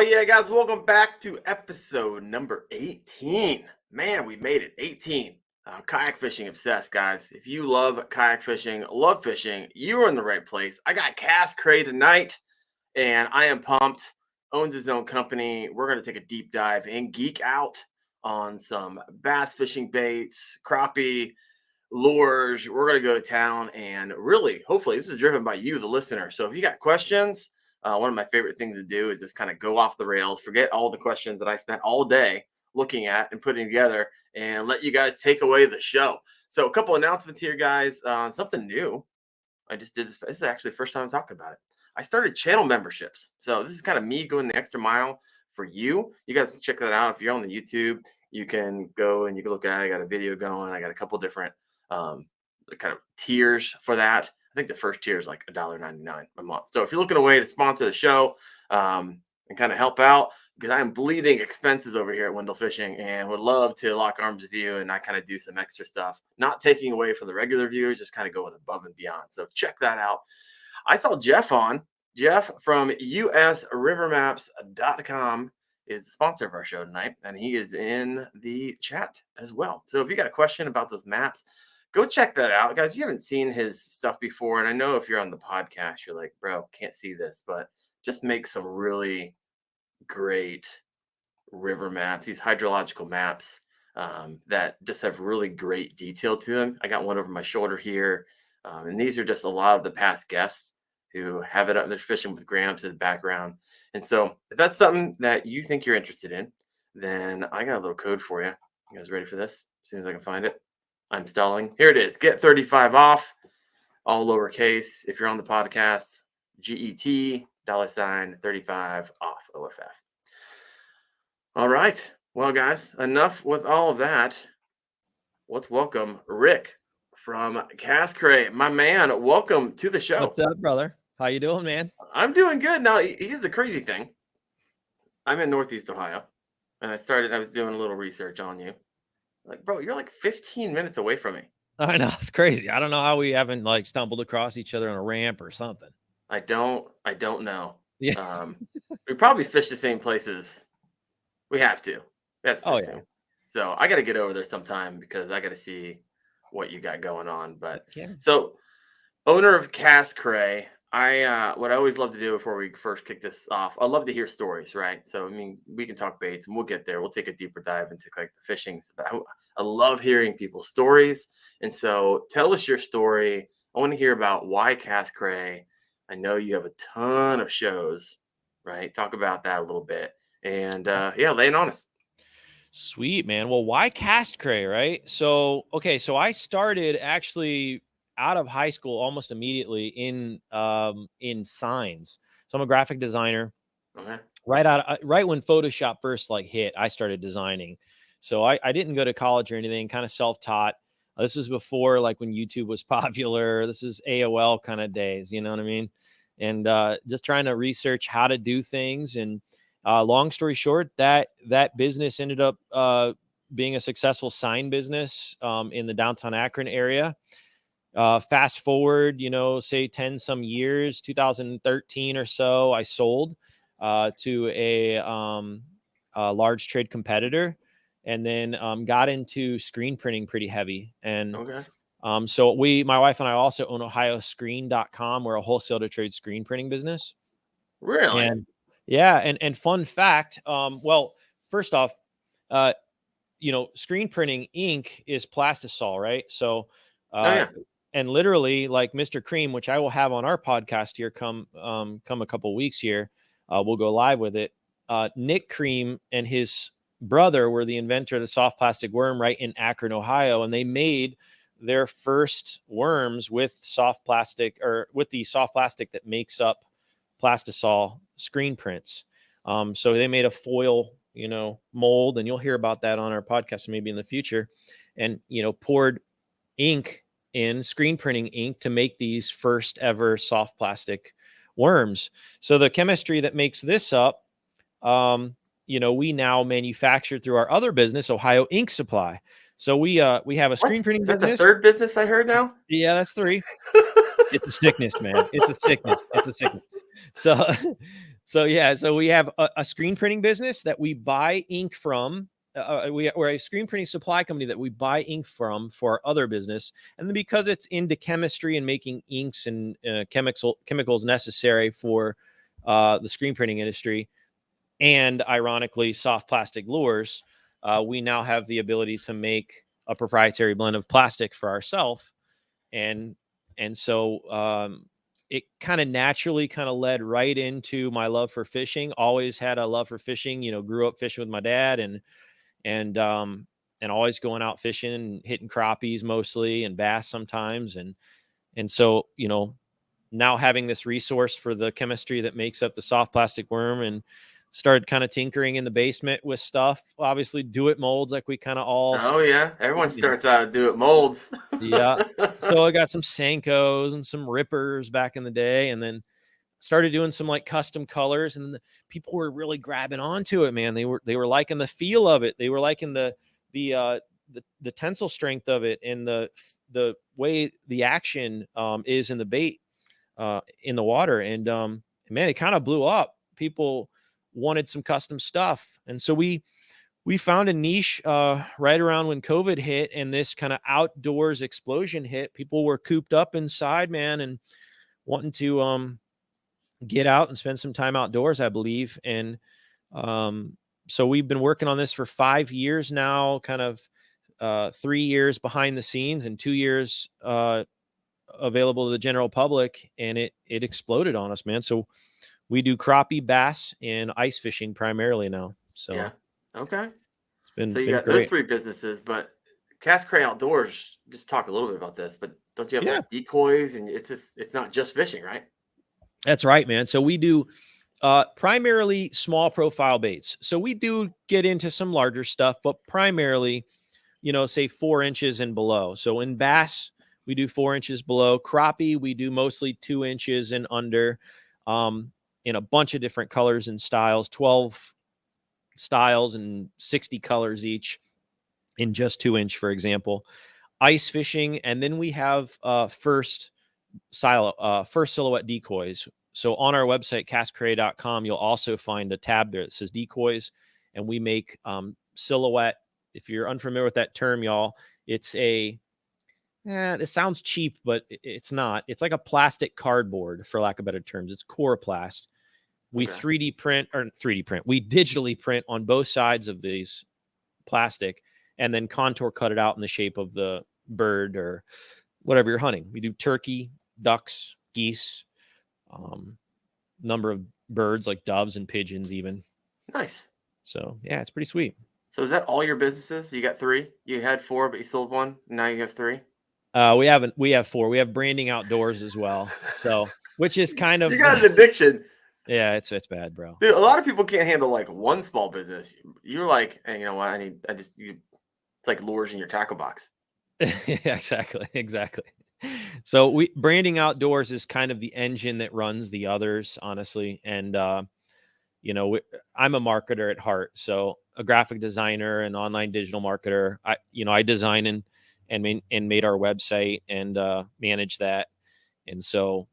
yeah, guys, welcome back to episode number 18. Man, we made it, 18. Kayak fishing obsessed, guys. If you love kayak fishing, love fishing, you are in the right place. I got Cast Cray tonight, and I am pumped. Owns his own company. We're going to take a deep dive and geek out on some bass fishing baits, crappie, lures. We're going to go to town, and really, hopefully, this is driven by you, the listener. So if you got questions, one of my favorite things to do is just kind of go off the rails, forget all the questions that I spent all day looking at and putting together, and let you guys take away the show. So a couple announcements here, guys. Something new. I just did this. This is actually the first time I'm talking about it. I started channel memberships. So this is kind of me going the extra mile for you. You guys can check that out. If you're on the YouTube, you can go and you can look at it. I got a video going. I got a couple different kind of tiers for that. I think the first tier is like $1.99 a month. So if you're looking a way to sponsor the show and kind of help out, because I'm bleeding expenses over here at Wendell Fishing and would love to lock arms with you and I kind of do some extra stuff, not taking away from the regular viewers, just kind of going above and beyond. So check that out. I saw Jeff on. Jeff from usrivermaps.com is the sponsor of our show tonight, and he is in the chat as well. So if you got a question about those maps, go check that out. Guys, if you haven't seen his stuff before, and I know if you're on the podcast, you're like, bro, can't see this, but just make some really great river maps, these hydrological maps that just have really great detail to them. I got one over my shoulder here, and these are just a lot of the past guests who have it up. They're fishing with Gramps as background. And so if that's something that you think you're interested in, then I got a little code for you. You guys ready for this? As soon as I can find it. I'm stalling. Here it is. Get 35 off, all lowercase. If you're on the podcast, GET, $35 off, OFF. All right. Well, guys, enough with all of that. Let's welcome Rick from Cast Cray. My man, welcome to the show. What's up, brother? How you doing, man? I'm doing good. Now, here's the crazy thing. I'm in Northeast Ohio, and I was doing a little research on you. Like, bro, you're like 15 minutes away from me. I know, it's crazy. I don't know how we haven't like stumbled across each other on a ramp or something. I don't know. Yeah. We probably fish the same places. We have to. That's Oh, yeah. soon. So I got to get over there sometime because I got to see what you got going on. But so, owner of Cast Cray, what I always love to do before we first kick this off, I love to hear stories, right? So I mean, we can talk baits and we'll get there. We'll take a deeper dive into like the fishing. But I love hearing people's stories, and so tell us your story. I want to hear about why Cast Cray. I know you have a ton of shows, right? Talk about that a little bit, and lay it on us. Sweet, man. Well, why Cast Cray, right? So, okay, so I started actually out of high school almost immediately in signs. So I'm a graphic designer. Okay. Right when Photoshop first like hit, I started designing. So I didn't go to college or anything, kind of self-taught. This is before like when YouTube was popular. This is AOL kind of days, you know what I mean? And just trying to research how to do things. And long story short, that business ended up being a successful sign business in the downtown Akron area. Fast forward, say 10 some years, 2013 or so, I sold to a large trade competitor, and then got into screen printing pretty heavy. And so my wife and I also own ohioscreen.com. We're a wholesale to trade screen printing business. Really? And yeah. And fun fact, well, first off, screen printing ink is plastisol, right? So, and literally like Mr. Cream, which I will have on our podcast here, come a couple weeks here, we'll go live with it. Nick Cream and his brother were the inventor of the soft plastic worm right in Akron, Ohio. And they made their first worms with soft plastic, or with the soft plastic that makes up plastisol screen prints. So they made a foil, mold, and you'll hear about that on our podcast maybe in the future, and, poured ink in, screen printing ink, to make these first ever soft plastic worms. So the chemistry that makes this up, we now manufacture through our other business, Ohio Ink Supply. So we have a screen printing business. That's the third business I heard now? Yeah, that's 3. It's a sickness, man. It's a sickness. So So yeah, so we have a screen printing business that we buy ink from. We're a screen printing supply company that we buy ink from for our other business. And then because it's into chemistry and making inks and chemicals necessary for the screen printing industry, and ironically soft plastic lures, we now have the ability to make a proprietary blend of plastic for ourselves. And so it kind of naturally kind of led right into my love for fishing. Always had a love for fishing, grew up fishing with my dad, and always going out fishing and hitting crappies mostly, and bass sometimes. And so, now having this resource for the chemistry that makes up the soft plastic worm, and started kind of tinkering in the basement with stuff, obviously do it molds like we kind of all, Oh yeah, everyone starts out to do it molds. yeah. So I got some Senkos and some Rippers back in the day, and then started doing some like custom colors, and people were really grabbing onto it, man. They were liking the feel of it. They were liking the tensile strength of it, and the way the action is in the bait in the water. And man, it kind of blew up. People wanted some custom stuff, and so we found a niche right around when COVID hit and this kind of outdoors explosion hit. People were cooped up inside, man, and wanting to get out and spend some time outdoors, I believe. And so we've been working on this for 5 years now, kind of 3 years behind the scenes and 2 years available to the general public, and it exploded on us, man. So we do crappie, bass, and ice fishing primarily now. So yeah, okay. it's been So you been got great. those 3 businesses, but Cast Cray Outdoors. Just talk a little bit about this. But don't you have like decoys, and it's not just fishing, right? That's right, man. So we do primarily small profile baits. So we do get into some larger stuff, but primarily, say 4 inches and below. So in bass, we do 4 inches below. Crappie, we do mostly 2 inches and under, in a bunch of different colors and styles, 12 styles and 60 colors each in just 2 inch, for example. Ice fishing, and then we have first silhouette decoys. So on our website, castcray.com, you'll also find a tab there that says decoys, and we make silhouette. If you're unfamiliar with that term, y'all, it's it sounds cheap, but it's not. It's like a plastic cardboard, for lack of better terms. It's coroplast. We 3D print, we digitally print on both sides of these plastic, and then contour cut it out in the shape of the bird or whatever you're hunting. We do turkey, ducks, geese, number of birds like doves and pigeons even. Nice. So yeah, it's pretty sweet. So is that all your businesses? You got 3? You had 4, but you sold 1. Now you have 3? We have 4. We have Branding Outdoors as well. So, which is kind of, you got an addiction. Yeah, it's bad, bro. Dude, a lot of people can't handle like one small business. You're like, hey, you know what? It's like lures in your tackle box. Yeah, exactly. So Branding Outdoors is kind of the engine that runs the others, honestly. And, I'm a marketer at heart. So a graphic designer and online digital marketer. I design and made our website and manage that. And so,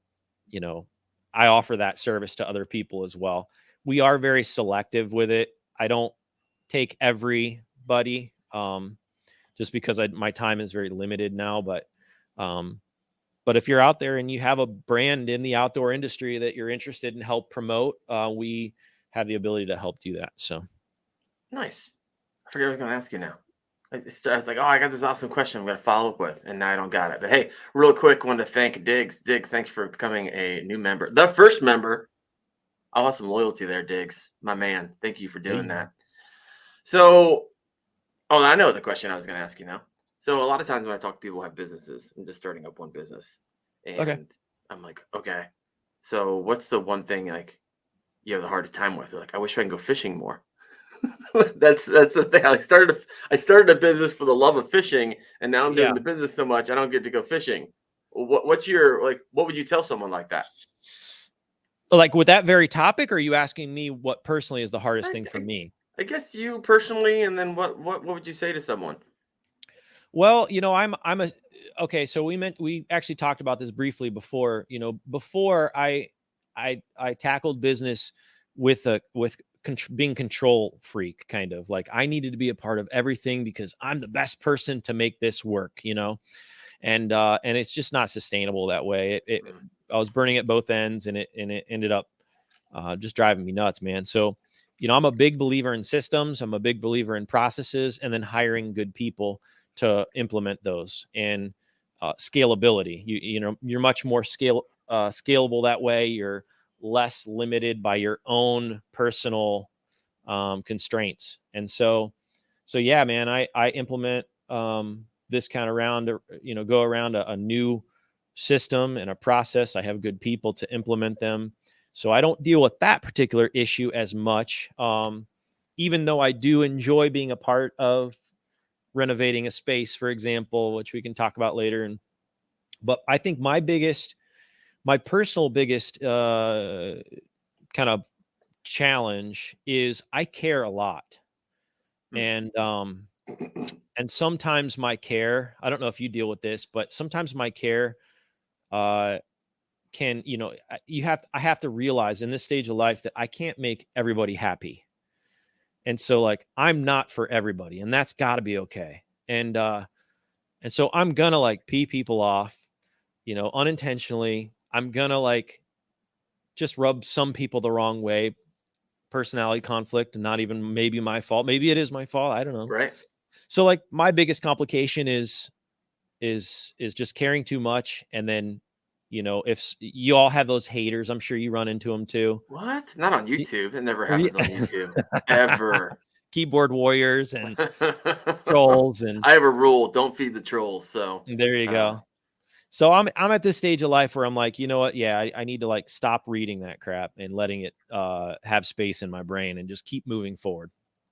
I offer that service to other people as well. We are very selective with it. I don't take everybody, just because my time is very limited now. But if you're out there and you have a brand in the outdoor industry that you're interested in help promote, we have the ability to help do that. So nice. I forget what I was going to ask you now. I was like, oh, I got this awesome question I'm going to follow up with, and now I don't got it. But hey, real quick, wanted to thank Diggs. Diggs, thanks for becoming a new member. The first member. I'll have some loyalty there, Diggs. My man. Thank you for doing that. So, I know the question I was going to ask you now. So a lot of times when I talk to people who have businesses, I'm just starting up one business. And I'm like, okay, so what's the one thing like you have the hardest time with? They're like, I wish I could go fishing more. That's the thing. I started a business for the love of fishing, and now I'm doing the business so much I don't get to go fishing. What's your what would you tell someone like that? Like with that very topic, or are you asking me what personally is the hardest thing for me? I guess you personally, and then what would you say to someone? Well, okay. So we actually talked about this briefly before. Before I tackled business being control freak, kind of like I needed to be a part of everything because I'm the best person to make this work, and it's just not sustainable that way. I was burning at both ends, and it ended up just driving me nuts, man. So, I'm a big believer in systems. I'm a big believer in processes, and then hiring good people to implement those, and scalability. You're much more scalable that way. You're less limited by your own personal constraints. And so yeah, man, I implement this kind of go around a new system and a process. I have good people to implement them. So I don't deal with that particular issue as much. Even though I do enjoy being a part of renovating a space, for example, which we can talk about later. But I think my personal biggest kind of challenge is I care a lot. And sometimes my care, I don't know if you deal with this, but sometimes my care can, I have to realize in this stage of life that I can't make everybody happy. And so like, I'm not for everybody, and that's gotta be okay. And so I'm gonna like pee people off, unintentionally. I'm gonna like just rub some people the wrong way, personality conflict, and not even maybe my fault. Maybe it is my fault. I don't know. Right. So like my biggest complication is just caring too much. And then, if you all have those haters, I'm sure you run into them too. What? Not on YouTube. It never Or happens on YouTube. Ever. Keyboard warriors and trolls. And I have a rule: don't feed the trolls. So there you go. So I'm at this stage of life where I'm like, you know what? Yeah, I need to like stop reading that crap and letting it have space in my brain and just keep moving forward.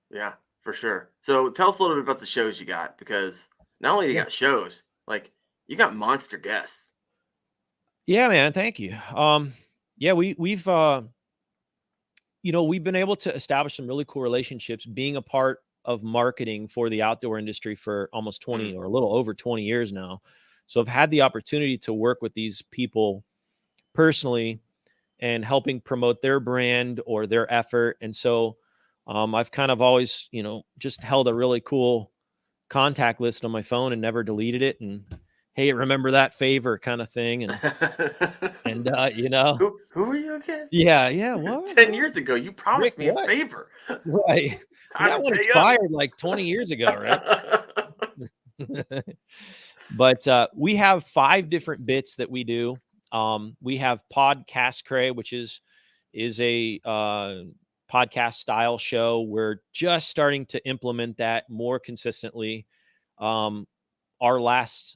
Yeah, for sure. So tell us a little bit about the shows you got, because not only you got shows, like you got monster guests. Yeah, man. Thank you. Yeah, we've we've been able to establish some really cool relationships being a part of marketing for the outdoor industry for almost 20 or a little over 20 years now. So I've had the opportunity to work with these people personally and helping promote their brand or their effort. And so I've kind of always, just held a really cool contact list on my phone and never deleted it. And hey, remember that favor kind of thing. And Who are you again? Yeah. What? 10 years ago, you promised Rick, me a what? favor. Right. That one expired like 20 years ago, right? But we have 5 different bits that we do. We have Cast Cray, which is a podcast style show. We're just starting to implement that more consistently. Our last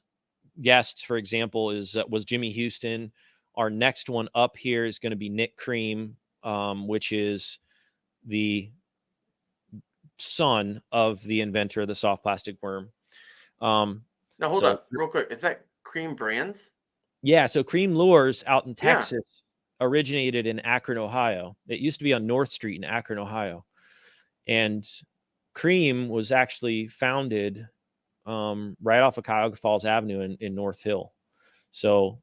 guest, for example, was Jimmy Houston. Our next one up here is going to be Nick Cream, which is the son of the inventor of the soft plastic worm. Now hold up real quick. Is that Cream Brands? Yeah. So Cream Lures out in Texas originated in Akron, Ohio. It used to be on North Street in Akron, Ohio. And Cream was actually founded right off of Cuyahoga Falls Avenue in North Hill. So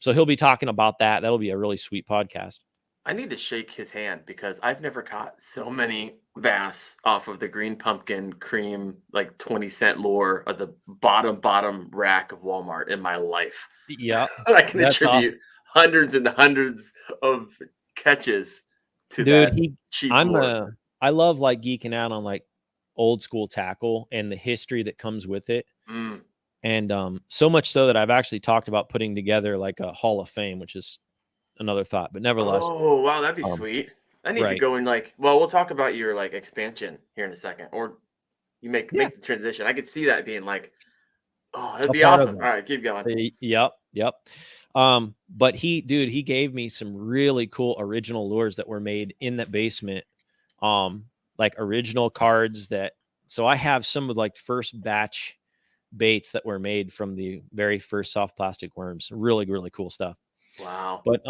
he'll be talking about that. That'll be a really sweet podcast. I need to shake his hand because I've never caught so many bass off of the Green Pumpkin Cream, like 20-cent lure at the bottom rack of Walmart in my life. Yeah. I can attribute hundreds and hundreds of catches to that cheap lure. I love like geeking out on like old school tackle and the history that comes with it. And so much so that I've actually talked about putting together like a Hall of Fame, which is another thought, but nevertheless. Oh, wow, that'd be sweet. I need to go in like, well, we'll talk about your like expansion here in a second, or you make the transition. I could see that being like, oh, that'd be awesome. All right, keep going. Yep. But he gave me some really cool original lures that were made in that basement. Like original cards so I have some of like first batch baits that were made from the very first soft plastic worms. Really, really cool stuff. Wow. But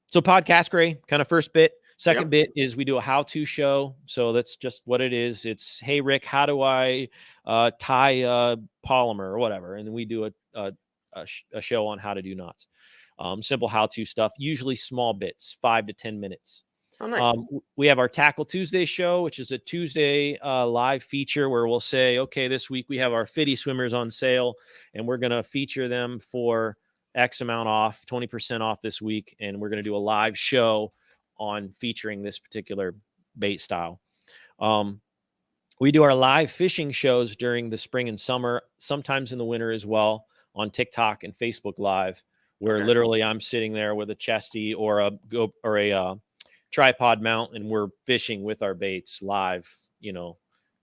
so Cast Cray, kind of first bit. Second bit is we do a how-to show. So that's just what it is. It's, hey Rick, how do I tie polymer or whatever? And then we do a show on how to do knots. Simple how-to stuff, usually small bits, 5 to 10 minutes. Oh, nice. We have our Tackle Tuesday show, which is a Tuesday live feature where we'll say, okay, this week we have our Fitty swimmers on sale, and we're going to feature them for X amount off, 20% off this week. And we're going to do a live show on featuring this particular bait style. We do our live fishing shows during the spring and summer, sometimes in the winter as well, on TikTok and Facebook Live, where literally I'm sitting there with a chesty or a tripod mount, and we're fishing with our baits live,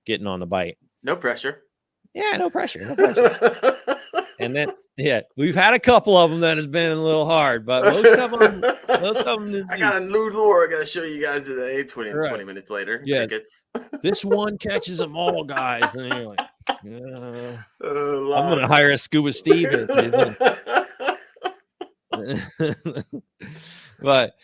getting on the bite. No pressure. Yeah, no pressure. No pressure. And then, we've had a couple of them that has been a little hard, but most of them I got a new lure I got to show you guys today. 20 minutes later. Yeah. Crickets. This one catches them all, guys. And you're like, I'm going to hire a Scuba Steve. But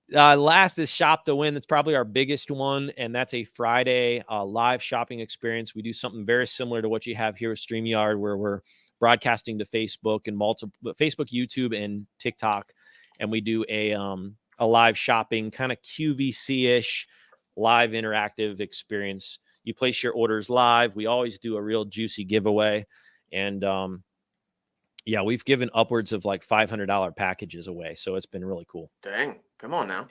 last is Shop to Win. That's probably our biggest one, and that's a Friday live shopping experience. We do something very similar to what you have here with StreamYard, where we're broadcasting to Facebook and Facebook, YouTube, and TikTok, and we do a live shopping kind of QVC-ish live interactive experience. You place your orders live. We always do a real juicy giveaway, and we've given upwards of like $500 packages away, so it's been really cool. Dang, come on now.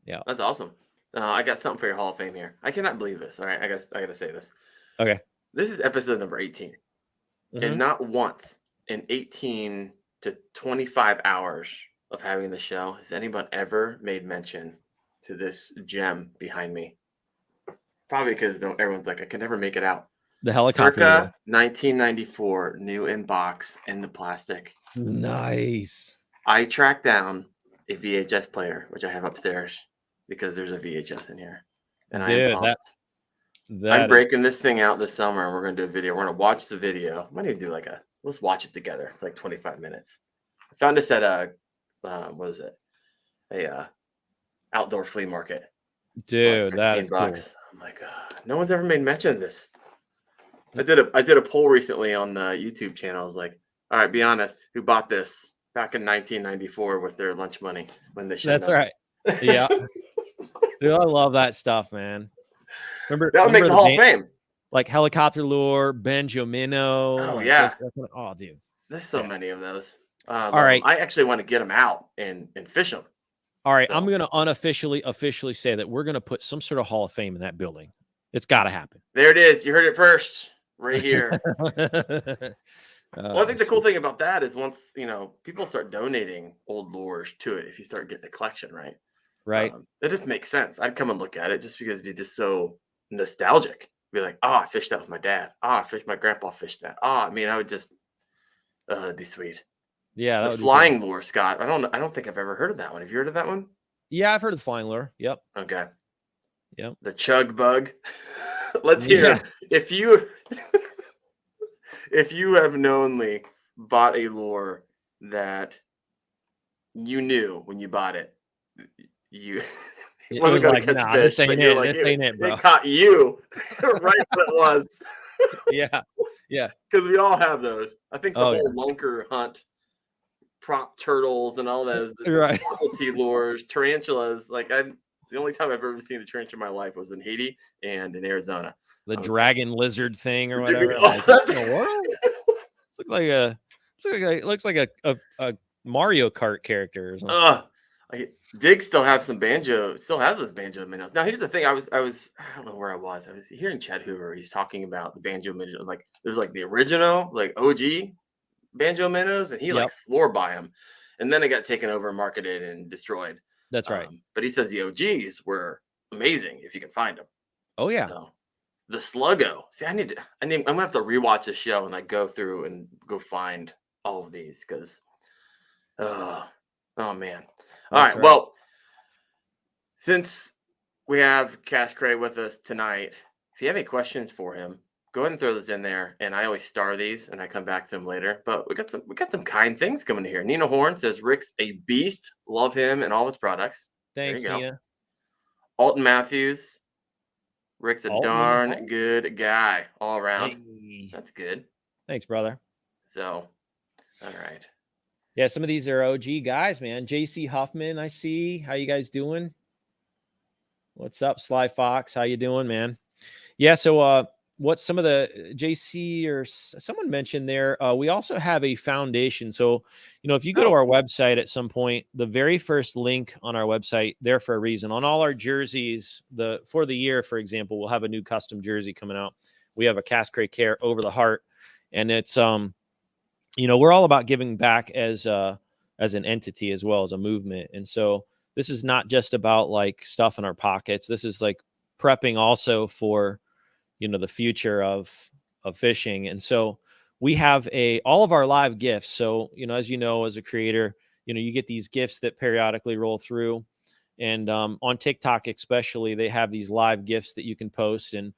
Yeah, that's awesome. I got something for your Hall of Fame here. I cannot believe this. All right, I gotta say this. Okay, this is episode number 18, and not once in 18 to 25 hours of having the show has anyone ever made mention to this gem behind me. Probably because everyone's like, I can never make it out. The helicopter. Circa 1994, new in box in the plastic. Nice. I tracked down a VHS player, which I have upstairs, because there's a VHS in here. And I'm breaking this thing out this summer, and we're going to do a video. We're going to watch the video. I might even do let's watch it together. It's like 25 minutes. I found this at a outdoor flea market. Dude, that's $15. cool. I'm like, no one's ever made mention of this. I did a poll recently on the YouTube channel. I was like, all right, be honest, who bought this back in 1994 with their lunch money when they showed up? That's right. Yeah. Dude, I love that stuff, man. Remember that would make the Hall of Fame. Like helicopter lure, Banjo Minnow. Oh, yeah. Oh, dude. There's so many of those. All right. I actually want to get them out and fish them. All right. So, I'm going to officially say that we're going to put some sort of Hall of Fame in that building. It's got to happen. There it is. You heard it first. Right here. Well, I think the cool thing about that is once, people start donating old lures to it, if you start getting a collection, right? Right. It just makes sense. I'd come and look at it just because it'd be just so nostalgic. Be like, I fished that with my dad. My grandpa fished that. I would just, it'd be sweet. Yeah. The flying lure, Scott. I don't think I've ever heard of that one. Have you heard of that one? Yeah, I've heard of the flying lure. Yep. Okay. Yep. The chug bug. Let's hear if you have knowingly bought a lure that you knew when you bought it, it wasn't like, nah, fish, this ain't it, bro. It caught you right what it was. Yeah. Because we all have those. I think the whole lunker hunt, prop turtles and all those, right? Novelty lures, tarantulas. The only time I've ever seen a tarantula in my life was in Haiti and in Arizona. The dragon lizard thing or whatever. Looks like a Mario Kart character or something. Dig still has those banjo minnows. Now here's the thing. I don't know where I was. I was hearing Chad Hoover. He's talking about the banjo minnows. Like there's like the original, like OG banjo minnows, and he swore by them. And then they got taken over, marketed, and destroyed. That's right. But he says the OGs were amazing if you can find them. Oh yeah. So, the Sluggo. See, I'm gonna have to rewatch the show and go through and go find all of these because, oh man. All right. Well, since we have Cast Cray with us tonight, if you have any questions for him, go ahead and throw those in there. And I always star these and I come back to them later. But we got some kind things coming here. Nina Horn says Rick's a beast. Love him and all his products. Thanks, Nina. Alton Matthews. Rick's a darn good guy all around. Hey. That's good. Thanks, brother. So, all right. Yeah, some of these are OG guys, man. JC Huffman, I see. How you guys doing? What's up, Sly Fox? How you doing, man? Yeah. So, what's some of the JC or someone mentioned there? We also have a foundation. So, if you go to our website at some point, the very first link on our website, there for a reason. On all our jerseys, for the year, for example, we'll have a new custom jersey coming out. We have a CastCray Care over the heart, and it's we're all about giving back as an entity as well as a movement, and so this is not just about like stuff in our pockets. This is like prepping also for the future of fishing. And so we have all of our live gifts. So as as a creator, you get these gifts that periodically roll through, and on TikTok especially, they have these live gifts that you can post, and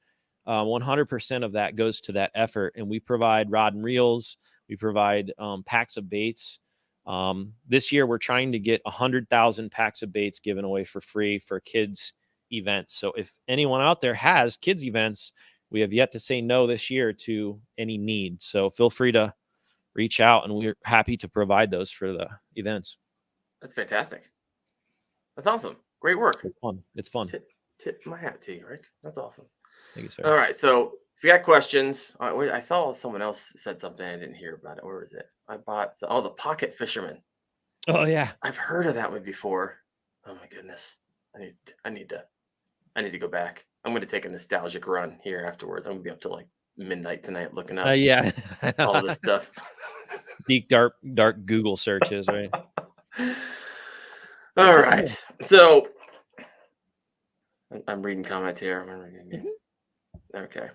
100% of that goes to that effort. And we provide rod and reels, we provide packs of baits. This year we're trying to get 100,000 packs of baits given away for free for kids events. So if anyone out there has kids events, we have yet to say no this year to any needs. So feel free to reach out, and we're happy to provide those for the events. That's fantastic. That's awesome. Great work. It's fun. It's fun. Tip my hat to you, Rick. That's awesome. Thank you, sir. All right. So if you got questions, I saw someone else said something. I didn't hear about it. Where is it? I bought the Pocket Fisherman. Oh yeah. I've heard of that one before. Oh my goodness. I need to go back. I'm going to take a nostalgic run here afterwards. I'm going to be up to like midnight tonight looking up Yeah. all this stuff. Deep, dark Google searches, right? All right. So I'm reading comments here. Okay.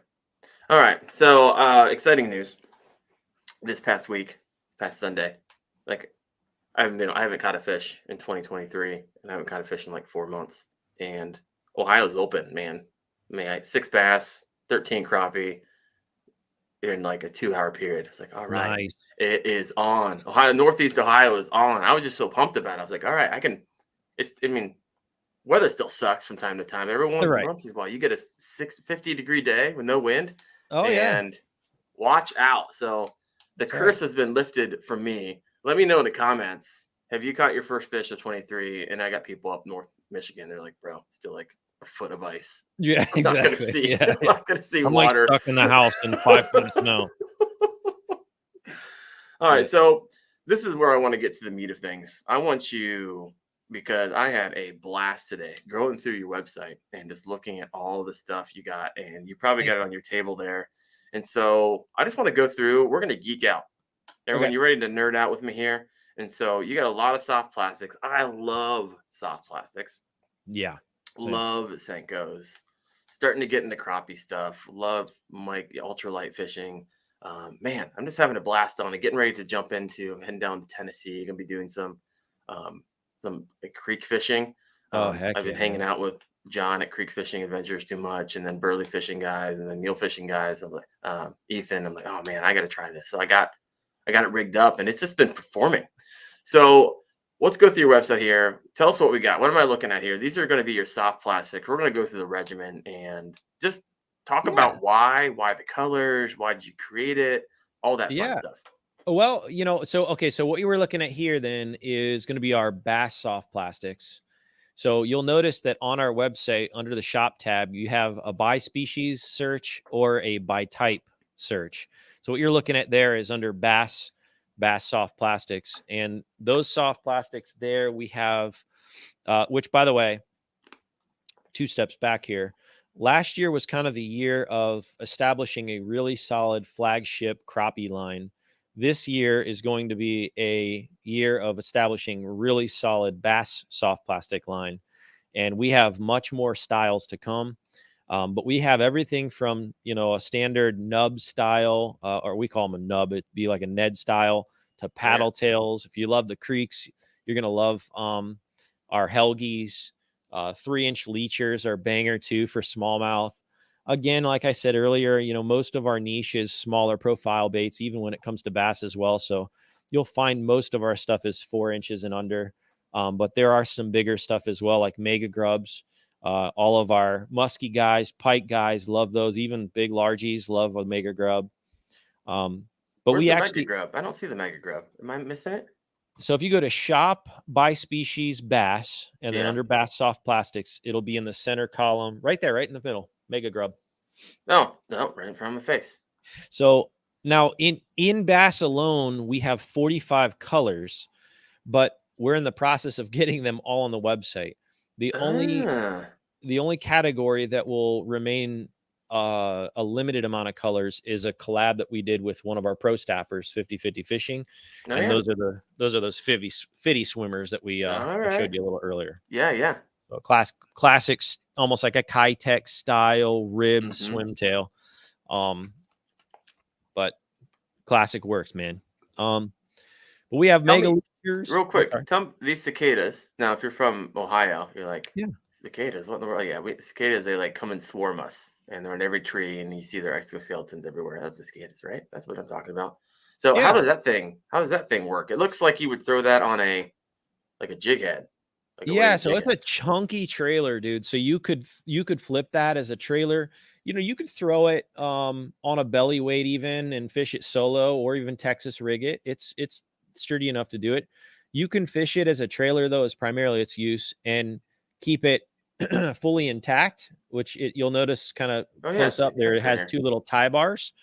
All right. So exciting news. This past Sunday, like I haven't caught a fish in 2023, and I haven't caught a fish in like 4 months. And Ohio's open, man. 6 bass, 13 crappie in like a 2-hour period. It's like, all right, nice. It is on. Northeast Ohio is on. I was just so pumped about it. I was like, all right, weather still sucks from time to time. Every once in a while, you get a 50-degree day with no wind. Oh, and watch out. So the curse has been lifted from me. Let me know in the comments. Have you caught your first fish of 23? And I got people up North Michigan. They're like, bro, still like a foot of ice. Yeah, I'm not gonna see. I'm not gonna see water. Like stuck in the house in 5 feet of snow. All right, so this is where I want to get to the meat of things. I want you, because I had a blast today going through your website and just looking at all the stuff you got, and you probably got it on your table there. And so I just want to go through. We're gonna geek out. Everyone, you ready to nerd out with me here? And so you got a lot of soft plastics. I love soft plastics. Yeah. Same. Love Senkos. Starting to get into crappie stuff. Love Mike ultralight fishing. Man, I'm just having a blast on it. Getting ready to jump into. I'm heading down to Tennessee. Gonna be doing some creek fishing. I've been hanging out with John at Creek Fishing Adventures too much, and then burley fishing guys, and then mule fishing guys. I'm like Ethan. I'm like, oh man, I got to try this. So I got it rigged up, and it's just been performing. So let's go through your website here. Tell us what we got. What am I looking at here? These are going to be your soft plastics. We're going to go through the regimen and just talk about why the colors, why did you create it, all that fun stuff. Well, so what you were looking at here then is going to be our bass soft plastics. So you'll notice that on our website, under the shop tab, you have a by species search or a by type search. So what you're looking at there is under bass soft plastics, and those soft plastics there we have, which by the way, 2 steps back here. Last year was kind of the year of establishing a really solid flagship crappie line. This year is going to be a year of establishing really solid bass soft plastic line, and we have much more styles to come. But we have everything from, a standard nub style, or we call them a nub. It'd be like a Ned style, to paddle tails. If you love the creeks, you're going to love our Helgies. 3-inch leechers are banger too for smallmouth. Again, like I said earlier, most of our niche is smaller profile baits, even when it comes to bass as well. So you'll find most of our stuff is 4 inches and under. But there are some bigger stuff as well, like mega grubs. All of our musky guys, pike guys love those. Even big largies love a mega grub. But where's the mega grub? I don't see the mega grub. Am I missing it? So if you go to shop by species bass, and then under bass soft plastics, it'll be in the center column right there, right in the middle. Mega grub. No, right in front of my face. So now in bass alone, we have 45 colors, but we're in the process of getting them all on the website. The only category that will remain a limited amount of colors is a collab that we did with one of our pro staffers, 50/50 Fishing, and those are those fitty swimmers that we I showed you a little earlier. Yeah. So classics, almost like a Kitech style ribbed swim tail, but classic works, man. But we have mega leaders. Real quick, tell me these cicadas. Now, if you're from Ohio, you're like, yeah, cicadas. What in the world? Yeah, cicadas. They like come and swarm us, and they're in every tree, and you see their exoskeletons everywhere. That's the cicadas, right? That's what I'm talking about. So how does that thing work? It looks like you would throw that on a jig head. Yeah, so it's a chunky trailer, dude. So you could flip that as a trailer. You could throw it on a belly weight even and fish it solo, or even Texas rig it. It's sturdy enough to do it. You can fish it as a trailer though, is primarily its use, and keep it fully intact, which you'll notice kind of close up there. It has two little tie bars.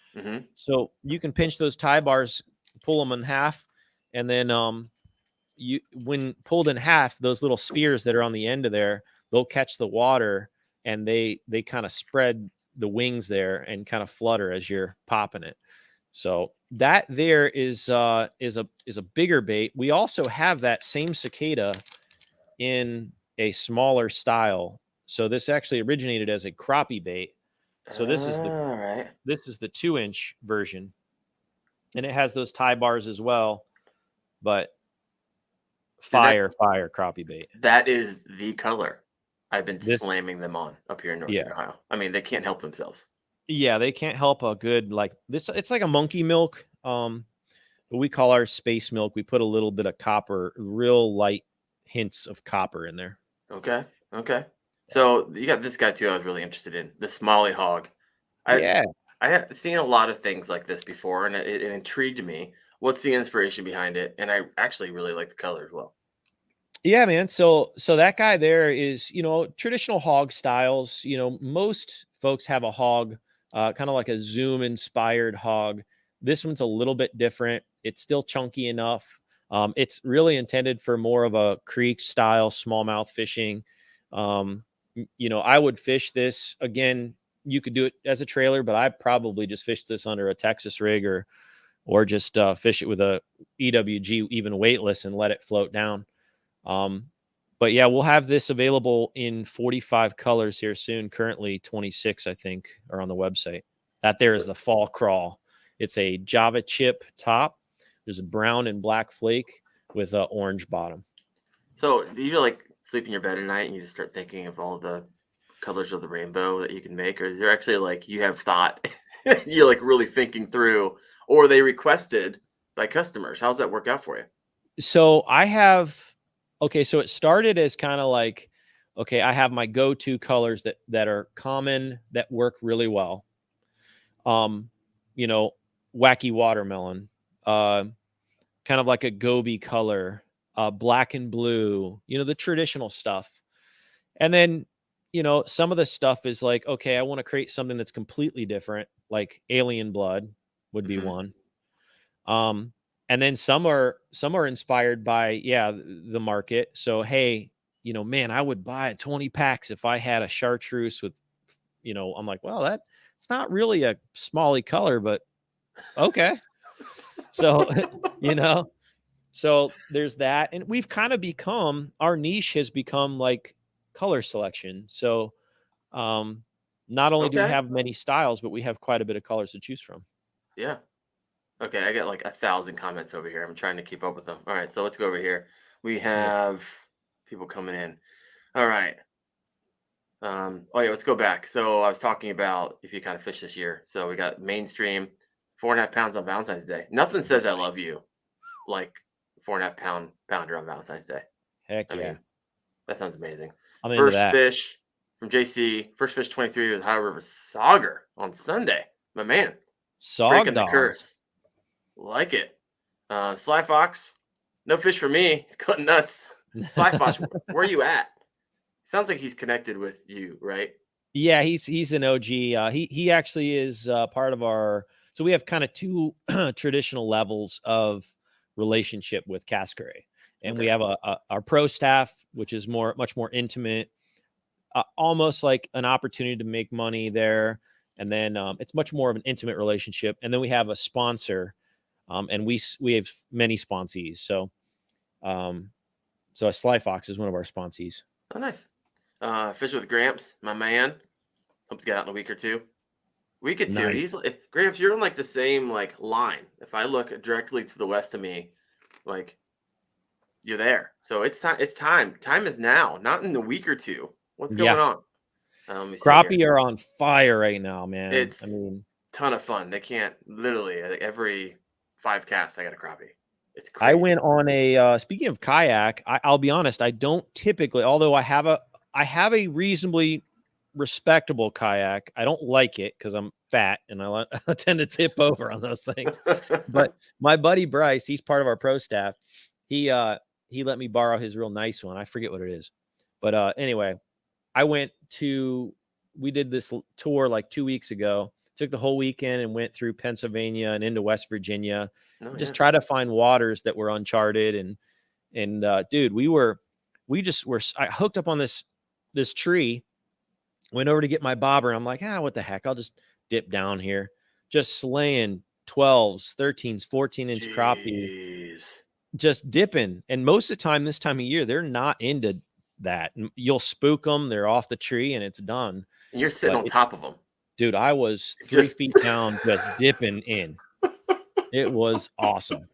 So you can pinch those tie bars, pull them in half, and then when pulled in half, those little spheres that are on the end of there, they'll catch the water, and they kind of spread the wings there and kind of flutter as you're popping it. So that there is a bigger bait. We also have that same cicada in a smaller style. So this actually originated as a crappie bait. So this is the 2-inch version, and it has those tie bars as well. But fire crappie bait. That is the color I've been slamming them on up here in Northern Ohio. I mean, they can't help themselves. Yeah, they can't help a good like this. It's like a monkey milk. But we call ours space milk. We put a little bit of copper, real light hints of copper in there. Okay. So you got this guy too. I was really interested in the Smalley hog. I have seen a lot of things like this before, and it intrigued me. What's the inspiration behind it? And I actually really like the color as well. Yeah, man. So that guy there is, traditional hog styles. Most folks have a hog, kind of like a Zoom inspired hog. This one's a little bit different. It's still chunky enough. It's really intended for more of a creek style smallmouth fishing. I would fish this again. You could do it as a trailer, but I probably just fish this under a Texas rig or just fish it with a EWG, even weightless, and let it float down. But yeah, we'll have this available in 45 colors here soon. Currently 26, I think, are on the website. That there is the fall crawl. It's a Java chip top. There's a brown and black flake with an orange bottom. So do you like sleep in your bed at night and you just start thinking of all the colors of the rainbow that you can make? Or is there actually like you have thought, you're like really thinking through, or they requested by customers? How does that work out for you? So so it started as kind of like, okay, I have my go-to colors that are common, that work really well. Wacky watermelon, kind of like a goby color, black and blue, the traditional stuff. And then, some of the stuff is like, okay, I want to create something that's completely different, like alien blood would be one. And then some are inspired by, the market. So, hey, man, I would buy 20 packs if I had a chartreuse with, I'm like, well, it's not really a smally color, but okay. So, so there's that. And we've kind of our niche has become like color selection. So, not only do we have many styles, but we have quite a bit of colors to choose from. Yeah. Okay, I got like 1,000 comments over here. I'm trying to keep up with them. All right, so let's go over here. We have people coming in. All right. Let's go back. So I was talking about if you kind of fish this year. So we got mainstream, 4.5 pounds on Valentine's Day. Nothing says I love you like 4.5 pounder on Valentine's Day. Heck yeah. I mean, that sounds amazing. First fish from JC. First fish 23 with Ohio River Sauger on Sunday. My man. Sog breaking dogs. the curse. Like it. Sly Fox, No fish for me. He's cutting nuts. Sly Fox, where are you at? Sounds like he's connected with you, right? Yeah, he's an OG. He actually is part of our. So we have kind of two traditional levels of relationship with CastCray, and we have our pro staff, which is much more intimate, almost like an opportunity to make money there. And then it's much more of an intimate relationship. And then we have a sponsor, and we have many sponsees. So a Sly Fox is one of our sponsees. Oh, nice. Fish with Gramps, my man. Hope to get out in a week or two. Week or two. Nice. He's Gramps. You're on like the same like line. If I look directly to the west of me, like you're there. So it's time. It's time. Time is now. Not in a week or two. What's going on? Crappie are on fire right now, man. It's ton of fun. They can't literally every 5 casts I got a crappie. It's crazy. I went on a speaking of kayak, I'll be honest, I don't typically, although I have a reasonably respectable kayak. I don't like it because I'm fat and I tend to tip over on those things. But my buddy Bryce, he's part of our pro staff. He let me borrow his real nice one. I forget what it is. But anyway, we did this tour like 2 weeks ago. Took the whole weekend and went through Pennsylvania and into West Virginia. Try to find waters that were uncharted. And dude, I hooked up on this tree, went over to get my bobber. And I'm like, what the heck? I'll just dip down here. Just slaying 12s, 13s, 14-inch crappie. Just dipping. And most of the time, this time of year, they're not into that. You'll spook them. They're off the tree and it's done. And you're sitting on top of them. Dude, I was 3 feet down, just dipping in. It was awesome.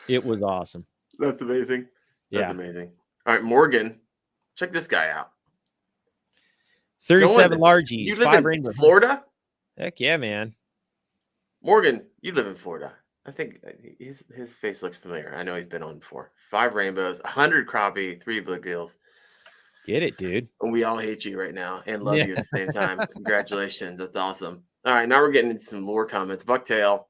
That's amazing. That's amazing. All right, Morgan, check this guy out. 37 largies. You live in Florida? Heck yeah, man. Morgan, you live in Florida. I think his face looks familiar. I know he's been on before. 5 rainbows, 100 crappie, 3 bluegills. Get it, dude. And we all hate you right now and love you at the same time. Congratulations. That's awesome. All right, now we're getting into some lure comments. Bucktail,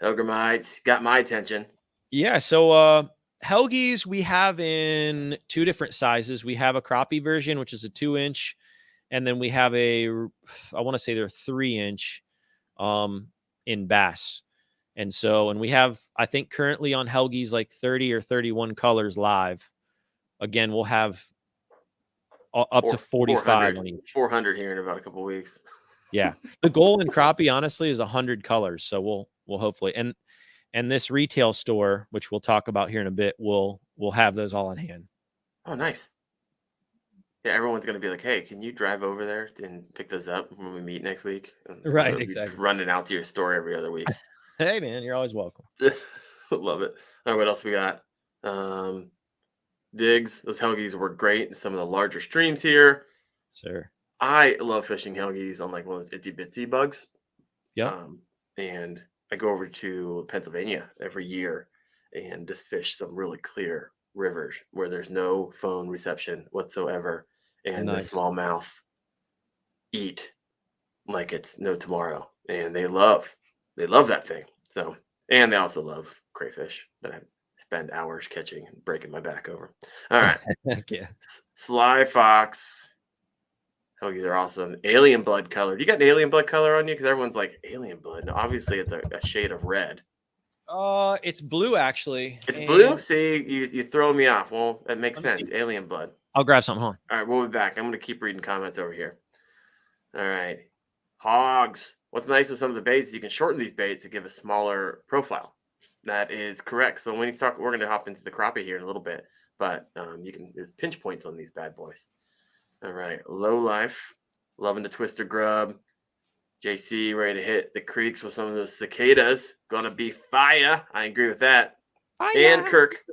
Hellgrammites, got my attention. Yeah, so Helgies we have in 2 different sizes. We have a crappie version, which is a 2-inch, and then we have I want to say they're 3-inch in bass. And we have, I think currently on Helgies, like 30 or 31 colors live. Again, we'll have up to 45. 400 here in about a couple of weeks. Yeah. The goal in crappie, honestly, is 100 colors. So we'll hopefully, and this retail store, which we'll talk about here in a bit, we'll have those all in hand. Oh, nice. Yeah, everyone's going to be like, hey, can you drive over there and pick those up when we meet next week? Right, exactly. Running out to your store every other week. Hey, man, you're always welcome. Love it. All right, what else we got? Digs. Those Helgies were great in some of the larger streams here. Sir. I love fishing Helgies on like one of those itsy bitsy bugs. Yeah. And I go over to Pennsylvania every year and just fish some really clear rivers where there's no phone reception whatsoever. And the smallmouth eat like it's no tomorrow. And they love that thing. So, and they also love crayfish that I spend hours catching and breaking my back over. All right. Yeah. Sly Fox. Helgies are awesome. Alien blood color. Do you got an alien blood color on you? Because everyone's like, alien blood. No, obviously it's a shade of red. It's blue, actually. It's blue? See, you throw me off. Well, that makes sense. Alien blood. I'll grab something home. All right, we'll be back. I'm going to keep reading comments over here. All right. Hogs. What's nice with some of the baits is you can shorten these baits to give a smaller profile. That is correct. So when you talk, we're going to hop into the crappie here in a little bit, but there's pinch points on these bad boys. All right, Low Life, loving the twister grub. JC ready to hit the creeks with some of those cicadas. Gonna be fire. I agree with that. Fire. And Kirk,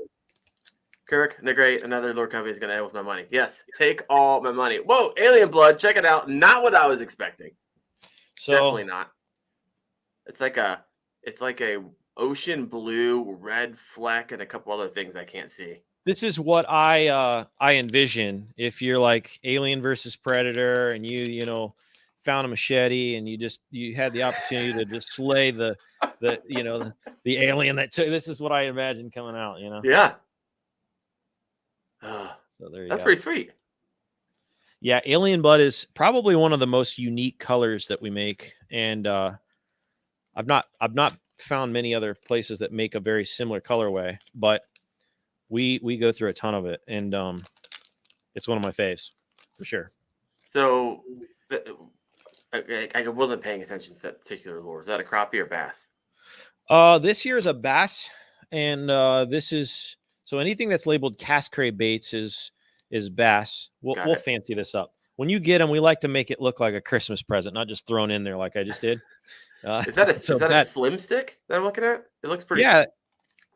they're great. Another lure company is gonna end with my money. Yes, take all my money. Whoa, alien blood. Check it out. Not what I was expecting. So definitely not. It's like a ocean blue, red fleck, and a couple other things I can't see. This is what I envision if you're like Alien versus Predator and you found a machete and you had the opportunity to just slay the alien that took. This is what I imagine coming out. Yeah. So there you That's go. pretty sweet. Yeah, alien blood is probably one of the most unique colors that we make, and I've not found many other places that make a very similar colorway, but we go through a ton of it, and it's one of my faves for sure. So I wasn't paying attention to that particular lure. Is that a crappie or bass? This year is a bass, and this is so anything that's labeled Cast Cray baits is bass. We'll fancy this up. When you get them, we like to make it look like a Christmas present, not just thrown in there like I just did. Is that a slim stick that I'm looking at? It looks pretty. Yeah,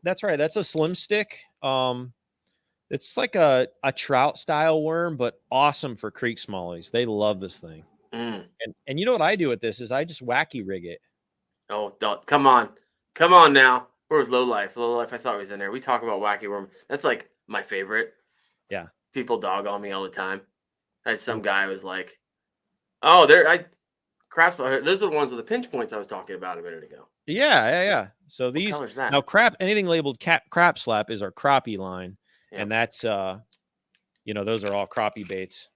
that's right. That's a slim stick. It's like a trout style worm, but awesome for creek smallies. They love this thing. And you know what I do with this is I just wacky rig it. Oh, don't come on now. Where's Low Life? Low Life, I thought he was in there. We talk about wacky worm. That's like my favorite. Yeah. People dog on me all the time. Some guy was like, craps. Those are the ones with the pinch points I was talking about a minute ago. Yeah. So what these color's that? Now anything labeled crap slap is our crappie line, and that's those are all crappie baits.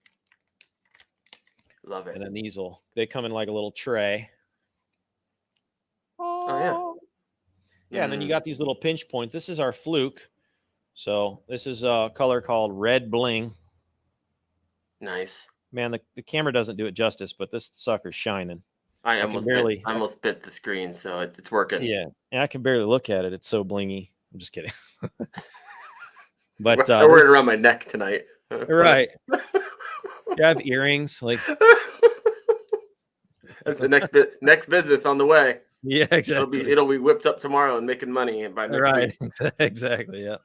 Love it. And then they come in like a little tray. Oh yeah. Yeah, and then you got these little pinch points. This is our fluke. So this is a color called Red Bling. Nice. Man, the camera doesn't do it justice, but this sucker's shining. I almost bit the screen, so it's working. Yeah, and I can barely look at it. It's so blingy. I'm just kidding. But I wear it around my neck tonight. Right. You have earrings like. That's the next business on the way. Yeah, exactly. It'll be whipped up tomorrow and making money by next week. Right. Exactly. Yeah.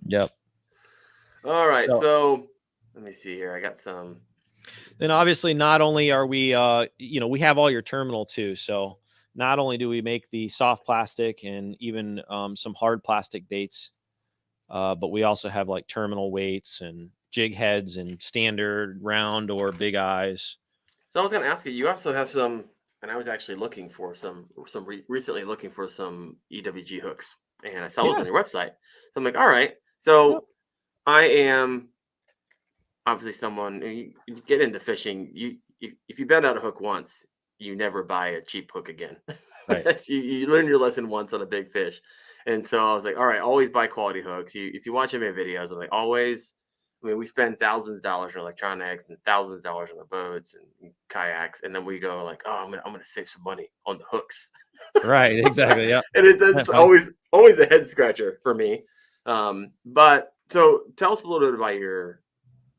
Yep. All right. So let me see here. I got some. Then obviously not only are we, we have all your terminal too. So not only do we make the soft plastic and even some hard plastic baits, but we also have like terminal weights and jig heads and standard round or big eyes. So I was going to ask you, you also have some, and I was actually looking for recently looking for some EWG hooks, and I saw those on your website. So I'm like, all right. So I am obviously someone, you get into fishing, if you bend out a hook once, you never buy a cheap hook again. Right. you learn your lesson once on a big fish. And so I was like, all right, always buy quality hooks. If you watch any of my videos, I'm like, always. I mean, we spend thousands of dollars on electronics and thousands of dollars on the boats and kayaks, and then we go like, "Oh, I'm gonna save some money on the hooks." Right, exactly, yeah. And it's always a head scratcher for me. But so tell us a little bit about your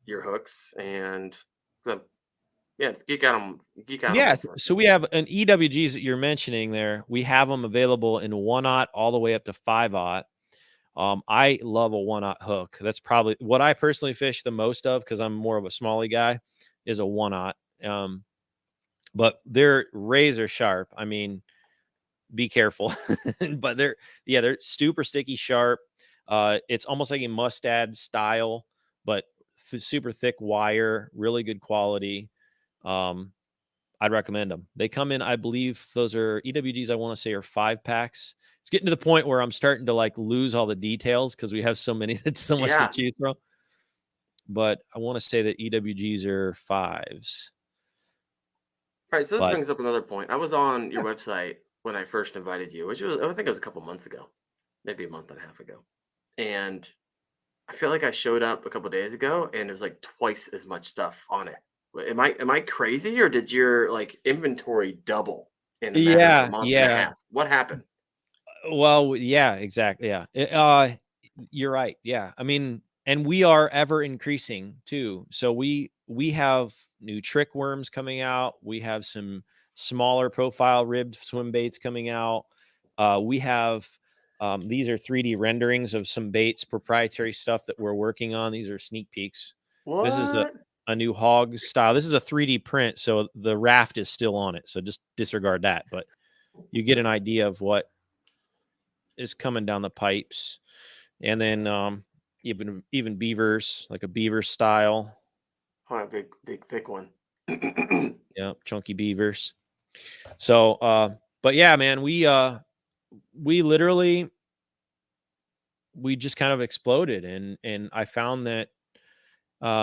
hooks and geek out. Yeah, so we have an EWGs that you're mentioning there. We have them available in 1/0 all the way up to 5/0. I love a 1/0 hook. That's probably what I personally fish the most of because I'm more of a smally guy is a 1/0. But they're razor sharp. I mean, be careful, but they're super sticky sharp. It's almost like a mustad style, but super thick wire, really good quality. I'd recommend them. They come in, I believe those are EWGs. I want to say are 5-packs. It's getting to the point where I'm starting to like lose all the details because we have so many, it's so much to choose from. But I want to say that EWGs are 5s. All right, so this brings up another point. I was on your website when I first invited you, which was, I think it was a couple months ago, maybe a month and a half ago. And I feel like I showed up a couple days ago and there's like twice as much stuff on it. Am I crazy, or did your like inventory double in a matter of a month and a half? What happened? Well, yeah, exactly. Yeah. You're right. Yeah. I mean, and we are ever increasing too. So we have new trick worms coming out. We have some smaller profile ribbed swim baits coming out. We have these are 3D renderings of some baits, proprietary stuff that we're working on. These are sneak peeks. What? This is a new hog style. This is a 3D print, so the raft is still on it. So just disregard that. But you get an idea of what is coming down the pipes. And then even beavers, like a beaver style. Oh, a big thick one. Yeah, chunky beavers. So, but yeah, man, we literally, we just kind of exploded, and I found that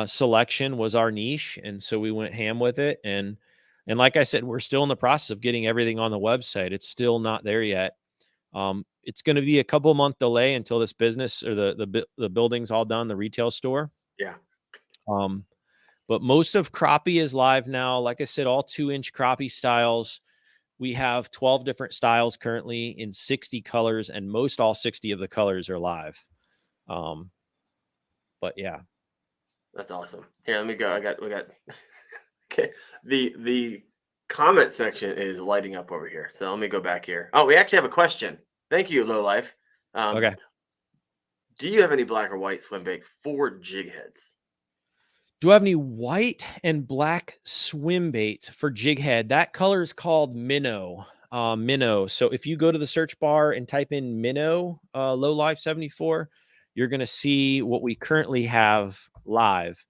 selection was our niche, and so we went ham with it. And like I said, we're still in the process of getting everything on the website. It's still not there yet. It's going to be a couple month delay until this business or the building's all done, the retail store. Yeah. But most of crappie is live now. Like I said, all 2-inch crappie styles. We have 12 different styles currently in 60 colors, and most all 60 of the colors are live. But yeah, that's awesome. Here, let me go. We got okay. The comment section is lighting up over here. So let me go back here. Oh, we actually have a question. Thank you, Low Life. okay. Do you have any black or white swim baits for jig heads? Do I have any white and black swim baits for jig head? That color is called minnow. Minnow. So if you go to the search bar and type in minnow, low life 74, you're going to see what we currently have live.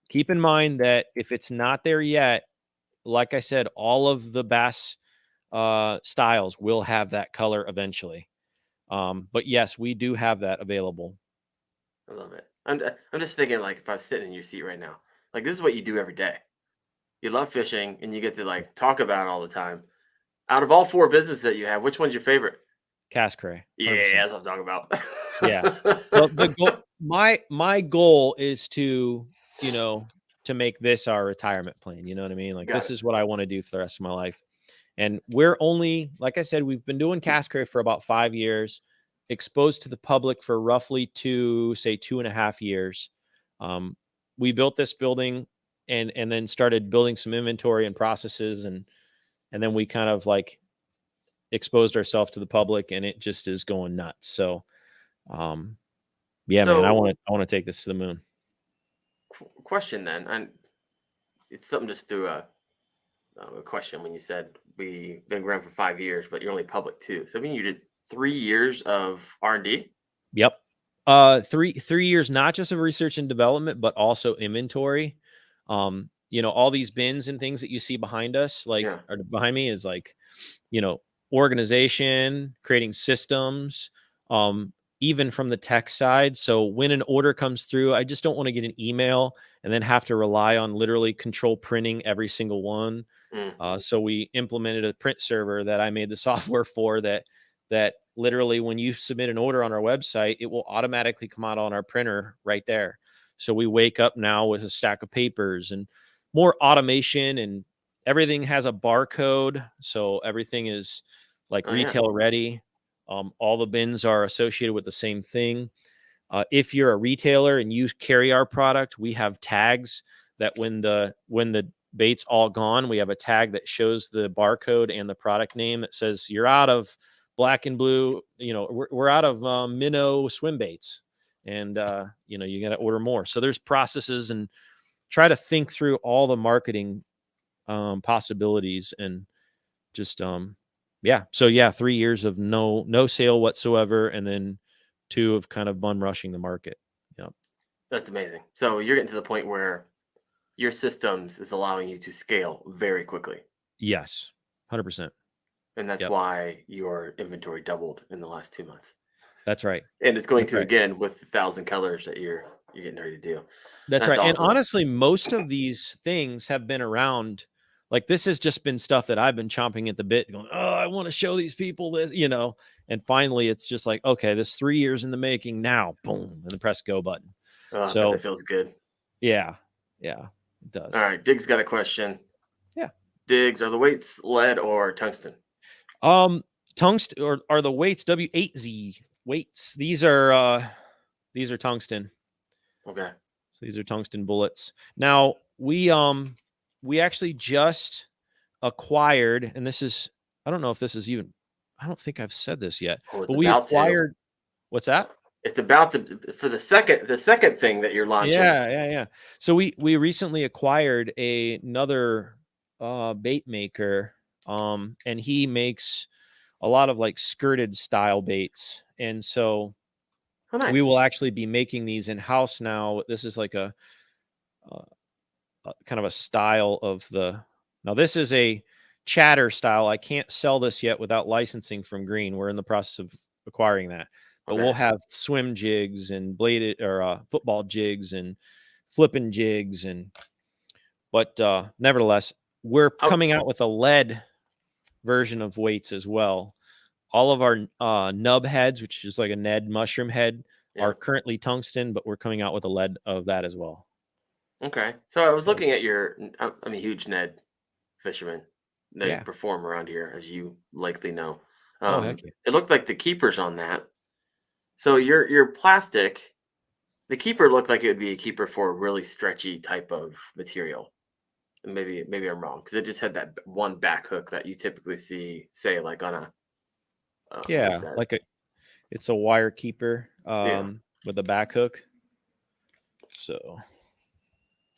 Keep in mind that if it's not there yet, like I said, all of the bass styles will have that color eventually. But yes, we do have that available. I love it. I'm just thinking, like, if I'm sitting in your seat right now, like, this is what you do every day. You love fishing and you get to like talk about it all the time. Out of all 4 businesses that you have, which one's your favorite? Cast Cray. Yeah, that's what I'm talking about. Yeah. So the goal, my goal is to, to make this our retirement plan. You know what I mean? Like, Got this it. is what I want to do for the rest of my life. And we're only, like I said, we've been doing CastCray for about 5 years, exposed to the public for roughly 2.5 years. We built this building and then started building some inventory and processes, and then we kind of like exposed ourselves to the public, and it just is going nuts. So, yeah, man, I So, want to take this to the moon. question then, and it's something just through a question when you said we've been around for 5 years, but you're only public too. So I mean, you did 3 years of R&D. Yep. 3 years, not just of research and development, but also inventory. All these bins and things that you see behind us, like, Yeah. or behind me, is like, organization, creating systems, even from the tech side. So when an order comes through, I just don't want to get an email and then have to rely on literally control printing every single one. Mm. So we implemented a print server that I made the software for, that literally, when you submit an order on our website, it will automatically come out on our printer right there. So we wake up now with a stack of papers and more automation, and everything has a barcode. So everything is like Oh yeah. retail ready. All the bins are associated with the same thing. If you're a retailer and you carry our product, we have tags that when the bait's all gone, we have a tag that shows the barcode and the product name that says you're out of black and blue. We're out of minnow swim baits, and you got to order more. So there's processes, and try to think through all the marketing possibilities, and just yeah. So yeah, 3 years of no sale whatsoever, and then 2 of kind of bum rushing the market. Yeah. That's amazing. So you're getting to the point where your systems is allowing you to scale very quickly. Yes. 100%. And that's Yep. why your inventory doubled in the last 2 months. That's right. And it's going That's to right. again with the 1,000 colors that you're getting ready to do. That's That's right. And awesome. honestly, most of these things have been around. Like, this has just been stuff that I've been chomping at the bit, going, oh, I want to show these people this, and finally it's just like, okay, this 3 years in the making now, boom, and the press go button. Oh, I bet that So feels good. yeah, it does. All right, Diggs got a question. Yeah. Diggs, are the weights lead or tungsten? Tungsten, or are the weights W8Z weights? These are tungsten. Okay. So these are tungsten bullets. Now we actually just acquired, and this is, I don't know if this is even, I don't think I've said this yet, Oh, it's but we about to. acquired, what's that? It's about to for the second thing that you're launching. Yeah. So we recently acquired another bait maker, and he makes a lot of like skirted style baits. And so Oh, we nice. will actually be making these in house now. This is like a kind of a style of the. Now this is a chatter style. I can't sell this yet without licensing from Green. We're in the process of acquiring that, but we'll have swim jigs and bladed or football jigs and flipping jigs but nevertheless, we're coming out with a lead version of weights as well. All of our nub heads, which is like a Ned mushroom head, are currently tungsten, but we're coming out with a lead of that as well. Okay. So I was looking at I'm a huge Ned fisherman. They perform around here, as you likely know. Heck yeah. It looked like the keepers on that. So your plastic, the keeper looked like it would be a keeper for a really stretchy type of material. And maybe I'm wrong, because it just had that one back hook that you typically see, say, like on a it's a wire keeper with a back hook. So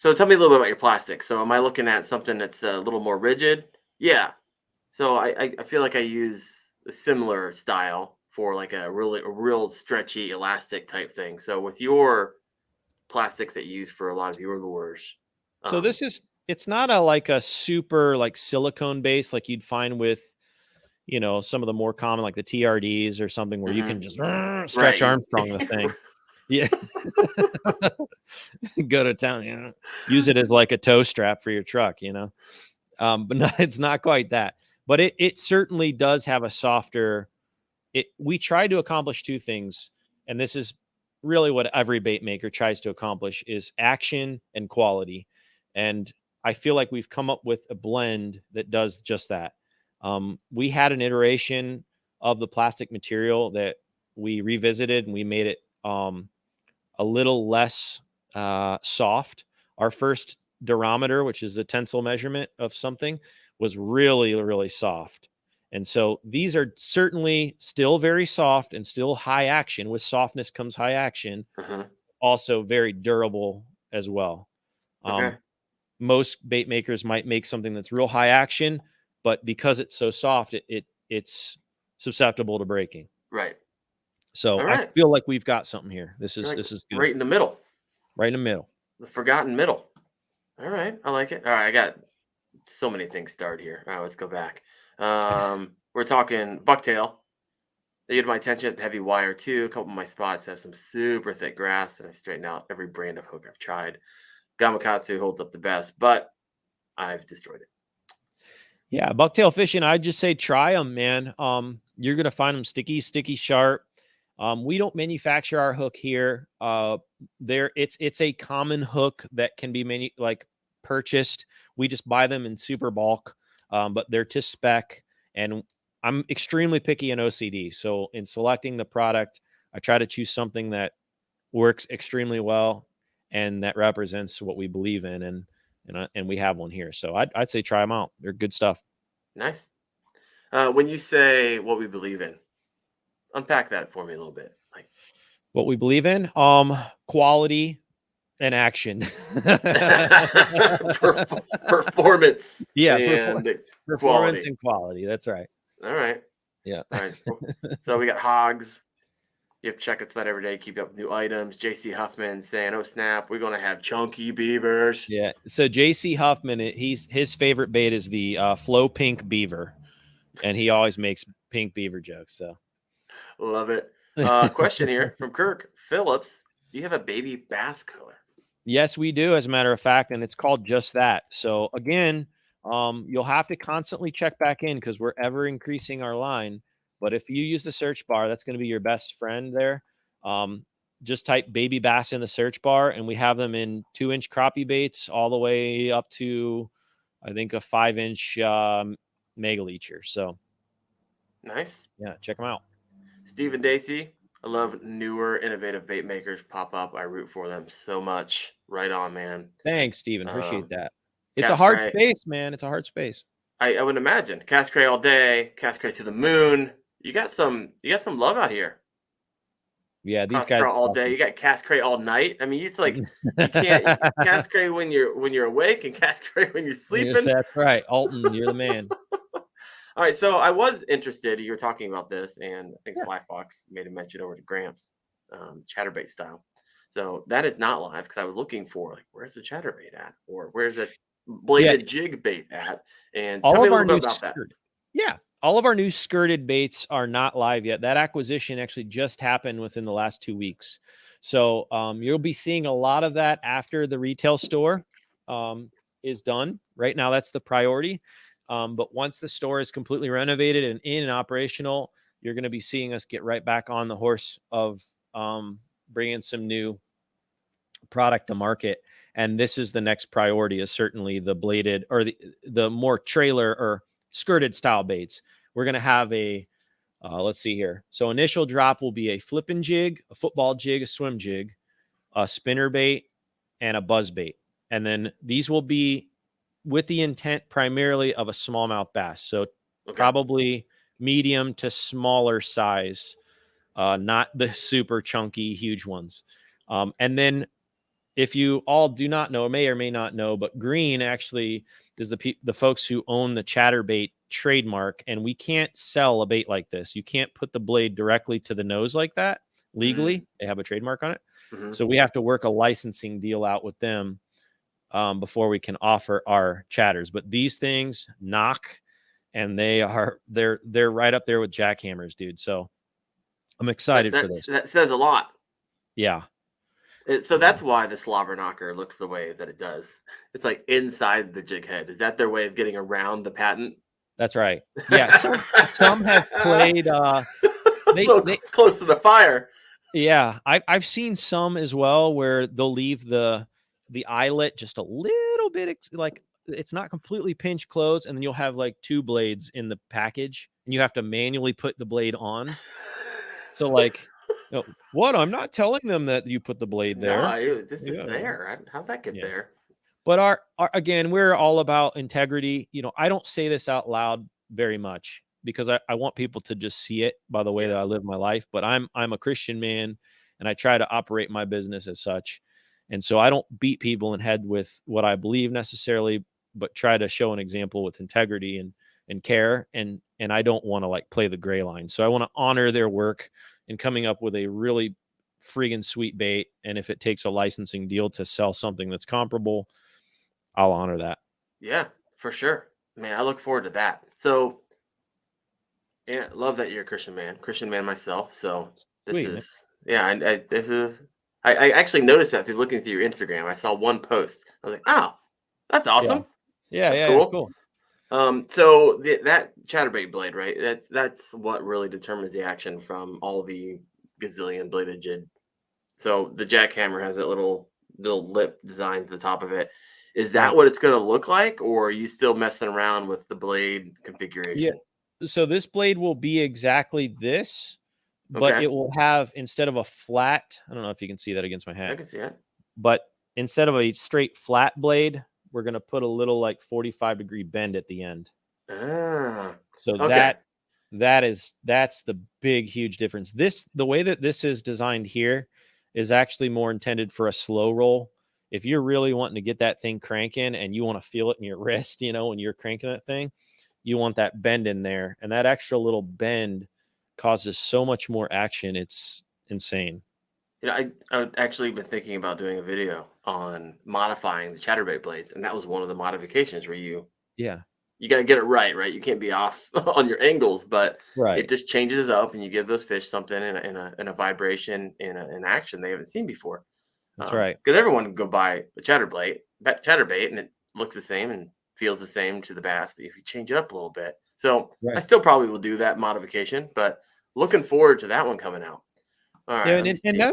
tell me a little bit about your plastic. So am I looking at something that's a little more rigid? Yeah. So I feel like I use a similar style for like a real stretchy elastic type thing. So with your plastics that you use for a lot of your lures. So it's not a super like silicone base like you'd find with, some of the more common, like the TRDs or something where you can just stretch Armstrong the thing. Yeah. Go to town, use it as like a tow strap for your truck, but no, it's not quite that, but it certainly does have a softer, we try to accomplish two things. And this is really what every bait maker tries to accomplish is action and quality. And I feel like we've come up with a blend that does just that. We had an iteration of the plastic material that we revisited and we made it a little less soft. Our first durometer, which is a tensile measurement of something, was really, really soft. And so these are certainly still very soft and still high action. With softness comes high action. Also very durable as well. Most bait makers might make something that's real high action, but because it's so soft, it's susceptible to breaking. Right. So I feel like we've got something here. This is good. Right in the middle. Right in the middle. The forgotten middle. All right. I like it. All right. I got so many things started here. All right, let's go back. We're talking bucktail. They get my attention. Heavy wire too. A couple of my spots have some super thick grass, and I've straightened out every brand of hook I've tried. Gamakatsu holds up the best, but I've destroyed it. Yeah, bucktail fishing, I'd just say try them, man. You're gonna find them sticky, sharp. We don't manufacture our hook here. It's a common hook that can be purchased. We just buy them in super bulk, but they're to spec. And I'm extremely picky in OCD. So in selecting the product, I try to choose something that works extremely well and that represents what we believe in. And we have one here. So I'd say try them out. They're good stuff. Nice. When you say what we believe in, unpack that for me a little bit. Like what we believe in, quality and action. Performance. Yeah, performance and quality. That's right. All right. Yeah. All right. So we got hogs. You have to check its that every day, keep up with new items. JC Huffman saying, "Oh snap, we're gonna have chunky beavers." Yeah. So JC Huffman, his favorite bait is the flow pink beaver, and he always makes pink beaver jokes. So love it. Question here from Kirk Phillips: do you have a baby bass color? Yes, we do. As a matter of fact, and it's called just that. So again, you'll have to constantly check back in because we're ever increasing our line. But if you use the search bar, that's going to be your best friend there. Just type baby bass in the search bar, and we have them in 2-inch crappie baits all the way up to, I think, a 5-inch mega leecher. So nice. Yeah, check them out. Stephen Dacey, I love newer, innovative bait makers pop up. I root for them so much. Right on, man. Thanks, Stephen. Appreciate that. It's a hard space, man. It's a hard space. I would imagine. CastCray all day, CastCray to the moon. You got some love out here. Yeah, these guys all day. You got CastCray all night. I mean, it's like you can't CastCray when you're awake and CastCray when you're sleeping. Yes, that's right, Alton. You're the man. All right, so I was interested. You were talking about this, and I think Sly Fox made a mention over to Gramps, chatterbait style. So that is not live because I was looking for like, where's the chatterbait at, or where's the bladed jig bait at? And tell all me a of our little new bit about that. all of our new skirted baits are not live yet. That acquisition actually just happened within the last 2 weeks. So you'll be seeing a lot of that after the retail store is done. Right now, that's the priority. But once the store is completely renovated and in and operational, you're going to be seeing us get right back on the horse of bringing some new product to market. And this is the next priority, is certainly the bladed or the more trailer or skirted style baits. We're going to have a let's see here. So initial drop will be a flipping jig, a football jig, a swim jig, a spinner bait, and a buzz bait. And then these will be with the intent primarily of a smallmouth bass. So probably medium to smaller size, not the super chunky, huge ones. And then if you all do not know, may or may not know, but Green actually is the folks who own the chatterbait trademark, and we can't sell a bait like this. You can't put the blade directly to the nose like that legally. They have a trademark on it. So we have to work a licensing deal out with them before we can offer our chatters. But these things knock, and they're right up there with jackhammers, dude. So I'm excited for this. That says a lot. Yeah. So that's why the slobber knocker looks the way that it does. It's like inside the jig head. Is that their way of getting around the patent? That's right. Yeah. Some have played they close to the fire. Yeah. I've seen some as well where they'll leave the eyelet just a little bit like it's not completely pinch closed, and then you'll have like 2 blades in the package and you have to manually put the blade on. So like, what? I'm not telling them that you put the blade there. No, this is there. How'd that get there? But our again, we're all about integrity. I don't say this out loud very much because I want people to just see it by the way that I live my life. But I'm a Christian man, and I try to operate my business as such. And so I don't beat people in the head with what I believe necessarily, but try to show an example with integrity and care. And I don't want to like play the gray line. So I want to honor their work and coming up with a really friggin' sweet bait. And if it takes a licensing deal to sell something that's comparable, I'll honor that. Yeah, for sure. Man, I look forward to that. So, yeah, love that you're a Christian man myself. So this Sweet, is, man. I actually noticed that through looking through your Instagram. I saw one post. I was like, oh, that's awesome. Yeah, that's cool. So that chatterbait blade, right? That's what really determines the action from all the gazillion bladed jig. So the jackhammer has that little lip design to the top of it. Is that what it's going to look like, or are you still messing around with the blade configuration? Yeah. So this blade will be exactly this, but it will have, instead of a flat, I don't know if you can see that against my hat. I can see it. But instead of a straight flat blade, we're going to put a little like 45-degree bend at the end. So that's the big, huge difference. The way that this is designed here is actually more intended for a slow roll. If you're really wanting to get that thing cranking and you want to feel it in your wrist, when you're cranking that thing, you want that bend in there. And that extra little bend causes so much more action. It's insane. I've actually been thinking about doing a video on modifying the chatterbait blades, and that was one of the modifications where you got to get it right. You can't be off on your angles, but it just changes up, and you give those fish something in a vibration, in an action they haven't seen before. That's right. Because everyone can go buy a chatterbait, and it looks the same and feels the same to the bass, but if you change it up a little bit. So I still probably will do that modification, but looking forward to that one coming out. All right. Yeah,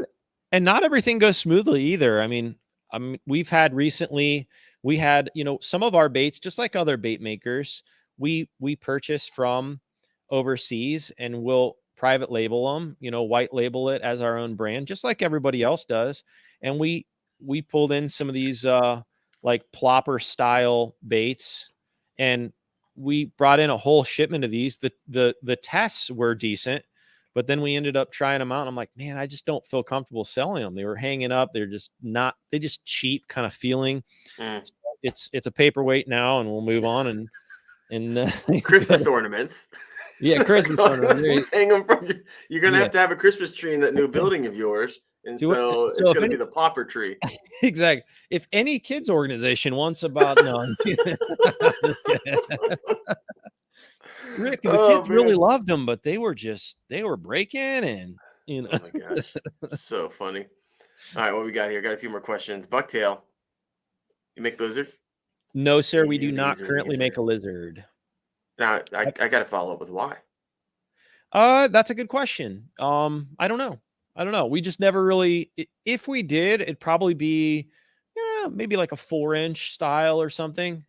and not everything goes smoothly either. I mean, we had some of our baits, just like other bait makers, we purchase from overseas, and we'll private label them, white label it as our own brand, just like everybody else does. And we pulled in some of these like plopper style baits, and we brought in a whole shipment of these. The tests were decent, but then we ended up trying them out. And I'm like, man, I just don't feel comfortable selling them. They were hanging up. They just cheap kind of feeling. So it's a paperweight now, and we'll move on and Christmas ornaments. Yeah, Christmas ornaments. Hang them from you're gonna have to have a Christmas tree in that new building of yours. And so it's going to be the popper tree. Exactly. If any kids organization wants about no, just kidding. Rick, the kids really loved them, but they were breaking and Oh my gosh, so funny. All right, what we got here? Got a few more questions. Bucktail, you make lizards? No, sir, we do not currently make a lizard. Now I got to follow up with why. That's a good question. I don't know. We just never really. If we did, it'd probably be, maybe like a 4-inch style or something.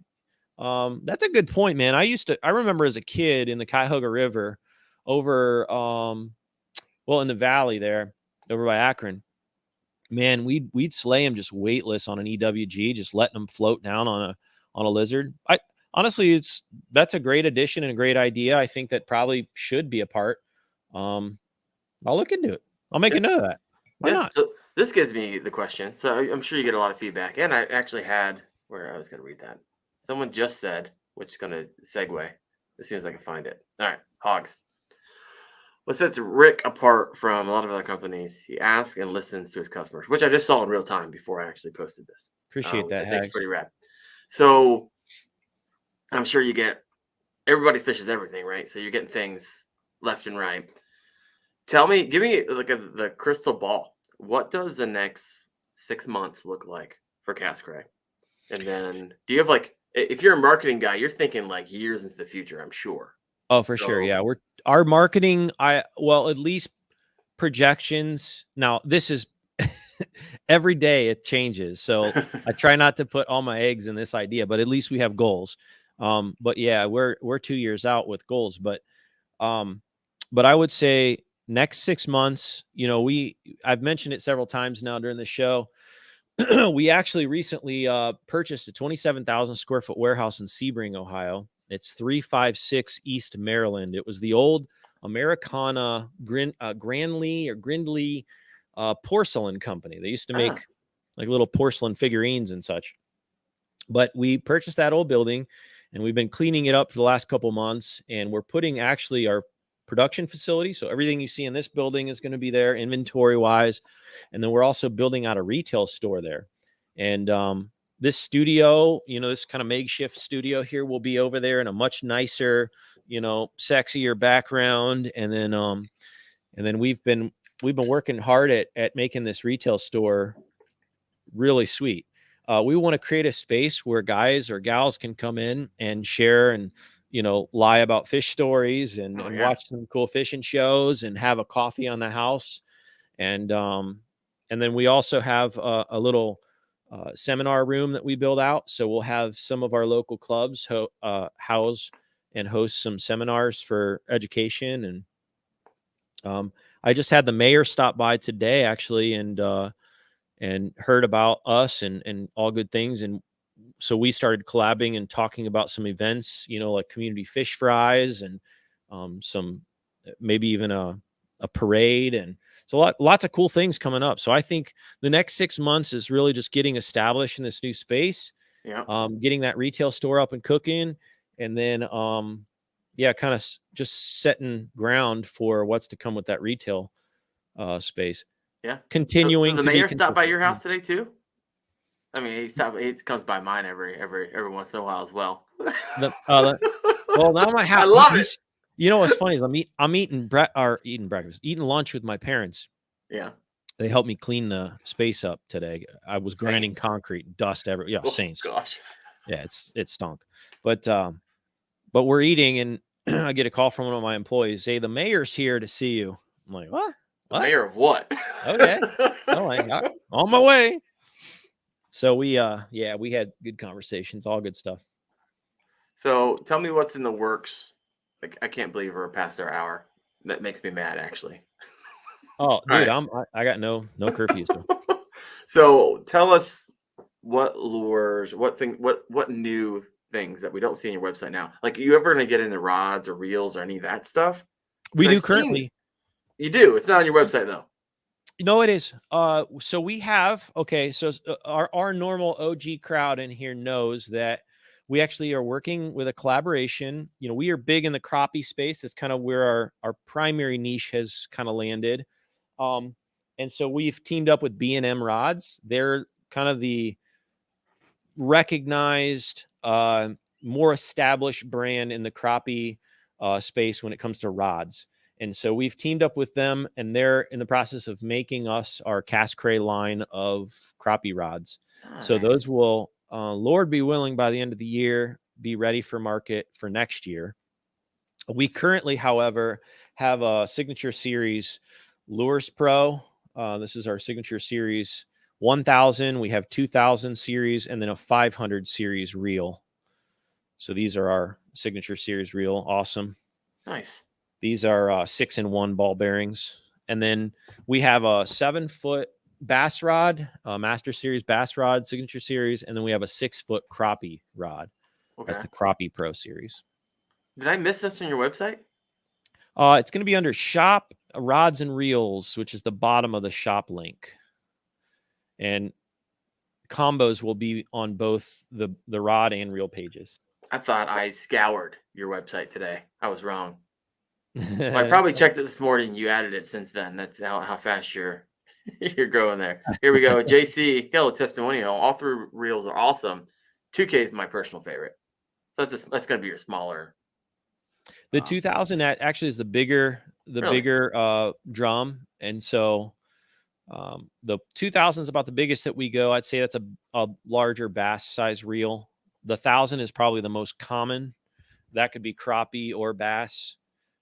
That's a good point, man. I remember as a kid in the Cuyahoga River over, in the valley there over by Akron, man, we'd slay them just weightless on an EWG, just letting them float down on a lizard. Honestly, that's a great addition and a great idea. I think that probably should be a part. I'll look into it. I'll make a note of that. Why not? So this gives me the question. So I'm sure you get a lot of feedback, and I actually had where I was going to read that. Someone just said, which is going to segue as soon as I can find it. All right, hogs. What sets Rick apart from a lot of other companies? He asks and listens to his customers, which I just saw in real time before I actually posted this. Appreciate that. I think it's pretty rad. So I'm sure you get everybody fishes everything, right? So you're getting things left and right. Give me like the crystal ball. What does the next 6 months look like for CastCray? And then do you have if you're a marketing guy, you're thinking like years into the future, I'm sure. Oh, for sure. Yeah. Our marketing, at least projections. Now this is every day it changes. So I try not to put all my eggs in this idea, but at least we have goals. But yeah, we're 2 years out with goals, but I would say next 6 months, I've mentioned it several times now during the show. We actually recently purchased a 27,000 square foot warehouse in Sebring, Ohio. It's 356 East Maryland. It was the old Americana Grindley porcelain company. They used to make like little porcelain figurines and such. But we purchased that old building, and we've been cleaning it up for the last couple months. And we're putting actually our production facility. So everything you see in this building is going to be there inventory wise. And then we're also building out a retail store there. And this studio, this kind of makeshift studio here will be over there in a much nicer, sexier background. And then we've been working hard at making this retail store really sweet. We want to create a space where guys or gals can come in and share and, lie about fish stories and watch some cool fishing shows and have a coffee on the house. And then we also have a little seminar room that we build out. So we'll have some of our local clubs house and host some seminars for education. And I just had the mayor stop by today actually, and heard about us and all good things. And so we started collabing and talking about some events, like community fish fries and some, maybe even a parade. And so lots of cool things coming up. So I think the next 6 months is really just getting established in this new space, getting that retail store up and cooking. And then, kind of just setting ground for what's to come with that retail space. Yeah. Continuing. So the mayor stopped by your house today too? I mean, he comes by mine every once in a while as well. Well, now my house. I love it. What's funny is I'm eating breakfast, eating lunch with my parents. Yeah. They helped me clean the space up today. I was grinding concrete, dust everywhere. Yeah, Saints. Gosh. Yeah, it stunk. But we're eating, and I get a call from one of my employees. Hey, the mayor's here to see you. I'm like, what? The mayor of what? Okay. I'm like, on my way. So we had good conversations, all good stuff. So tell me what's in the works. Like, I can't believe we're past our hour. That makes me mad, actually. Oh, dude, right. I got no curfew. So tell us what lures, what new things that we don't see on your website now. Like, are you ever going to get into rods or reels or any of that stuff? We do currently. You do. It's not on your website though. No, it is. So we have, so our normal OG crowd in here knows that we actually are working with a collaboration. We are big in the crappie space. That's kind of where our primary niche has kind of landed. And so we've teamed up with B&M Rods. They're kind of the recognized, more established brand in the crappie space when it comes to rods. And so we've teamed up with them, and they're in the process of making us our Cast Cray line of crappie rods. Nice. So those will, Lord be willing, by the end of the year, be ready for market for next year. We currently, however, have a Signature Series Lures Pro. This is our Signature Series 1000. We have 2000 series and then a 500 series reel. So these are our Signature Series reel. Awesome. Nice. These are 6-in-1 ball bearings. And then we have a 7-foot bass rod, Master Series bass rod, Signature Series. And then we have a 6-foot crappie rod. Okay. That's the Crappie Pro Series. Did I miss this on your website? It's going to be under Shop Rods and Reels, which is the bottom of the shop link. And combos will be on both the rod and reel pages. I thought I scoured your website today. I was wrong. Well, I probably checked it this morning. You added it since then. That's how fast you're going there. Here we go. JC, hello testimonial. All 3 reels are awesome. 2K is my personal favorite. So that's going to be your smaller. The 2000 actually is the bigger drum, and so the 2000 is about the biggest that we go. I'd say that's a larger bass size reel. The 1000 is probably the most common. That could be crappie or bass.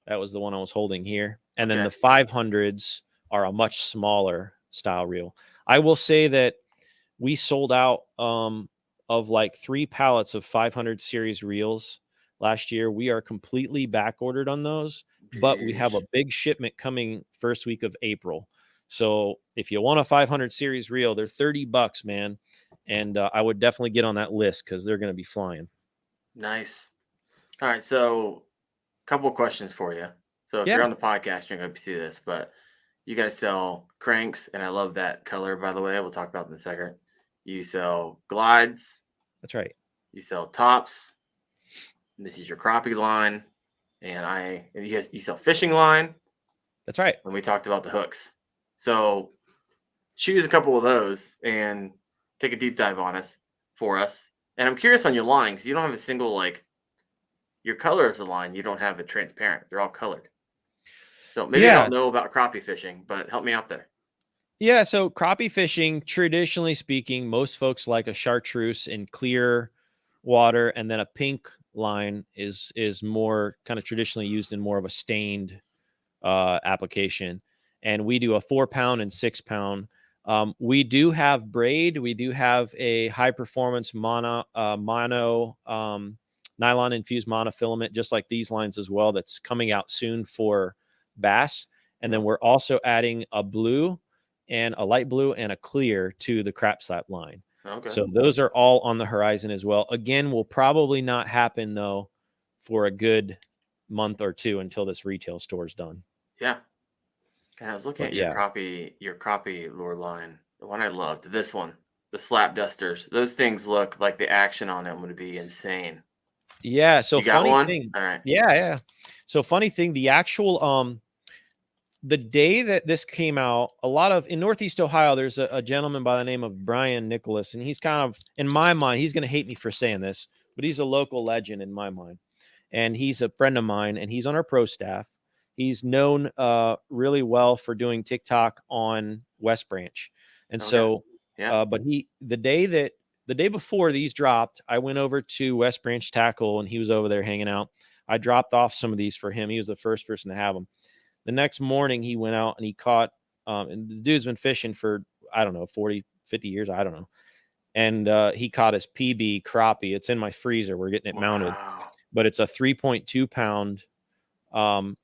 That was the one I was holding here. And then the 500s are a much smaller style reel. I will say that we sold out of like 3 pallets of 500 series reels last year. We are completely back ordered on those, but we have a big shipment coming first week of April. So if you want a 500 series reel, they're $30, man. And I would definitely get on that list because they're going to be flying. Nice. All right. So a couple of questions for you. So if you're on the podcast, you're going to see this, but you guys sell cranks. And I love that color, by the way. We'll talk about it in a second. You sell glides. That's right. You sell tops. And this is your crappie line. And you sell fishing line. That's right. And we talked about the hooks. So choose a couple of those and take a deep dive on us for us. And I'm curious on your line because you don't have a single, like, your color is a line. You don't have it transparent. They're all colored. So maybe I don't know about crappie fishing, but help me out there. Yeah. So crappie fishing, traditionally speaking, most folks like a chartreuse in clear water, and then a pink line is more kind of traditionally used in more of a stained application. And we do a 4-pound and 6-pound. We do have braid. We do have a high performance mono nylon infused monofilament, just like these lines as well. That's coming out soon for bass. And then we're also adding a blue and a light blue and a clear to the crap slap line. Okay. So those are all on the horizon as well. Again, will probably not happen though for a good month or 2 until this retail store is done. Yeah. And I was looking at your crappie lure line. The one I loved, this one, the slap dusters. Those things look like the action on them would be insane. Yeah. So you got funny one? thing. All right. Yeah. So funny thing, the actual the day that this came out, in Northeast Ohio, there's a gentleman by the name of Brian Nicholas, and he's kind of, in my mind, he's going to hate me for saying this, but he's a local legend in my mind. And he's a friend of mine, and he's on our pro staff. He's known really well for doing TikTok on West Branch. And but the day before these dropped, I went over to West Branch Tackle, and he was over there hanging out. I dropped off some of these for him. He was the first person to have them. The next morning he went out and he caught, and the dude's been fishing for, I don't know, 40, 50 years. I don't know. And he caught his PB crappie. It's in my freezer. We're getting it mounted, but it's a 3.2 pound,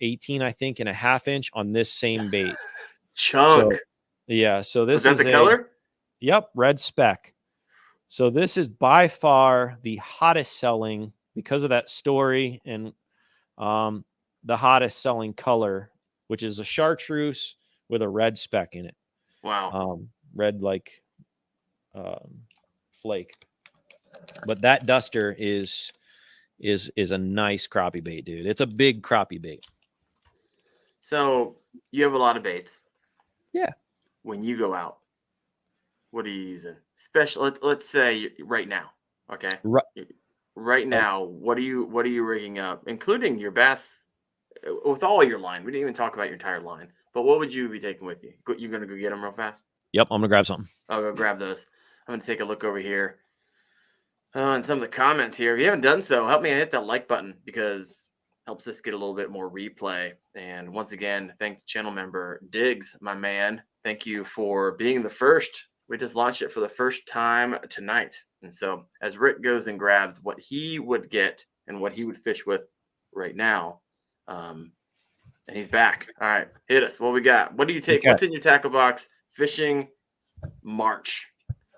18, I think, and a half inch on this same bait. Chunk. So, yeah. So this is the color? Yep. Red speck. So this is by far the hottest selling, because of that story, and the hottest selling color, which is a chartreuse with a red speck in it. Wow. Red like flake. But that duster is a nice crappie bait, dude. It's a big crappie bait. So you have a lot of baits. Yeah. when you go out, what are you using? Let's say right now. Okay. Right now, what are you rigging up, including your bass, with all your line? We didn't even talk about your entire line, but what would you be taking with you? You gonna go get them real fast? Yep, I'm gonna grab something. I'll go grab those. I'm gonna take a look over here. And some of the comments here. If you haven't done so, help me hit that like button, because it helps us get a little bit more replay. And once again, thank the channel member Diggs, my man. Thank you for being the first. We just launched it for the first time tonight. And so as Rick goes and grabs what he would get and what he would fish with right now, and he's back. All right, hit us. What we got? What do you take? Okay. What's in your tackle box? Fishing March.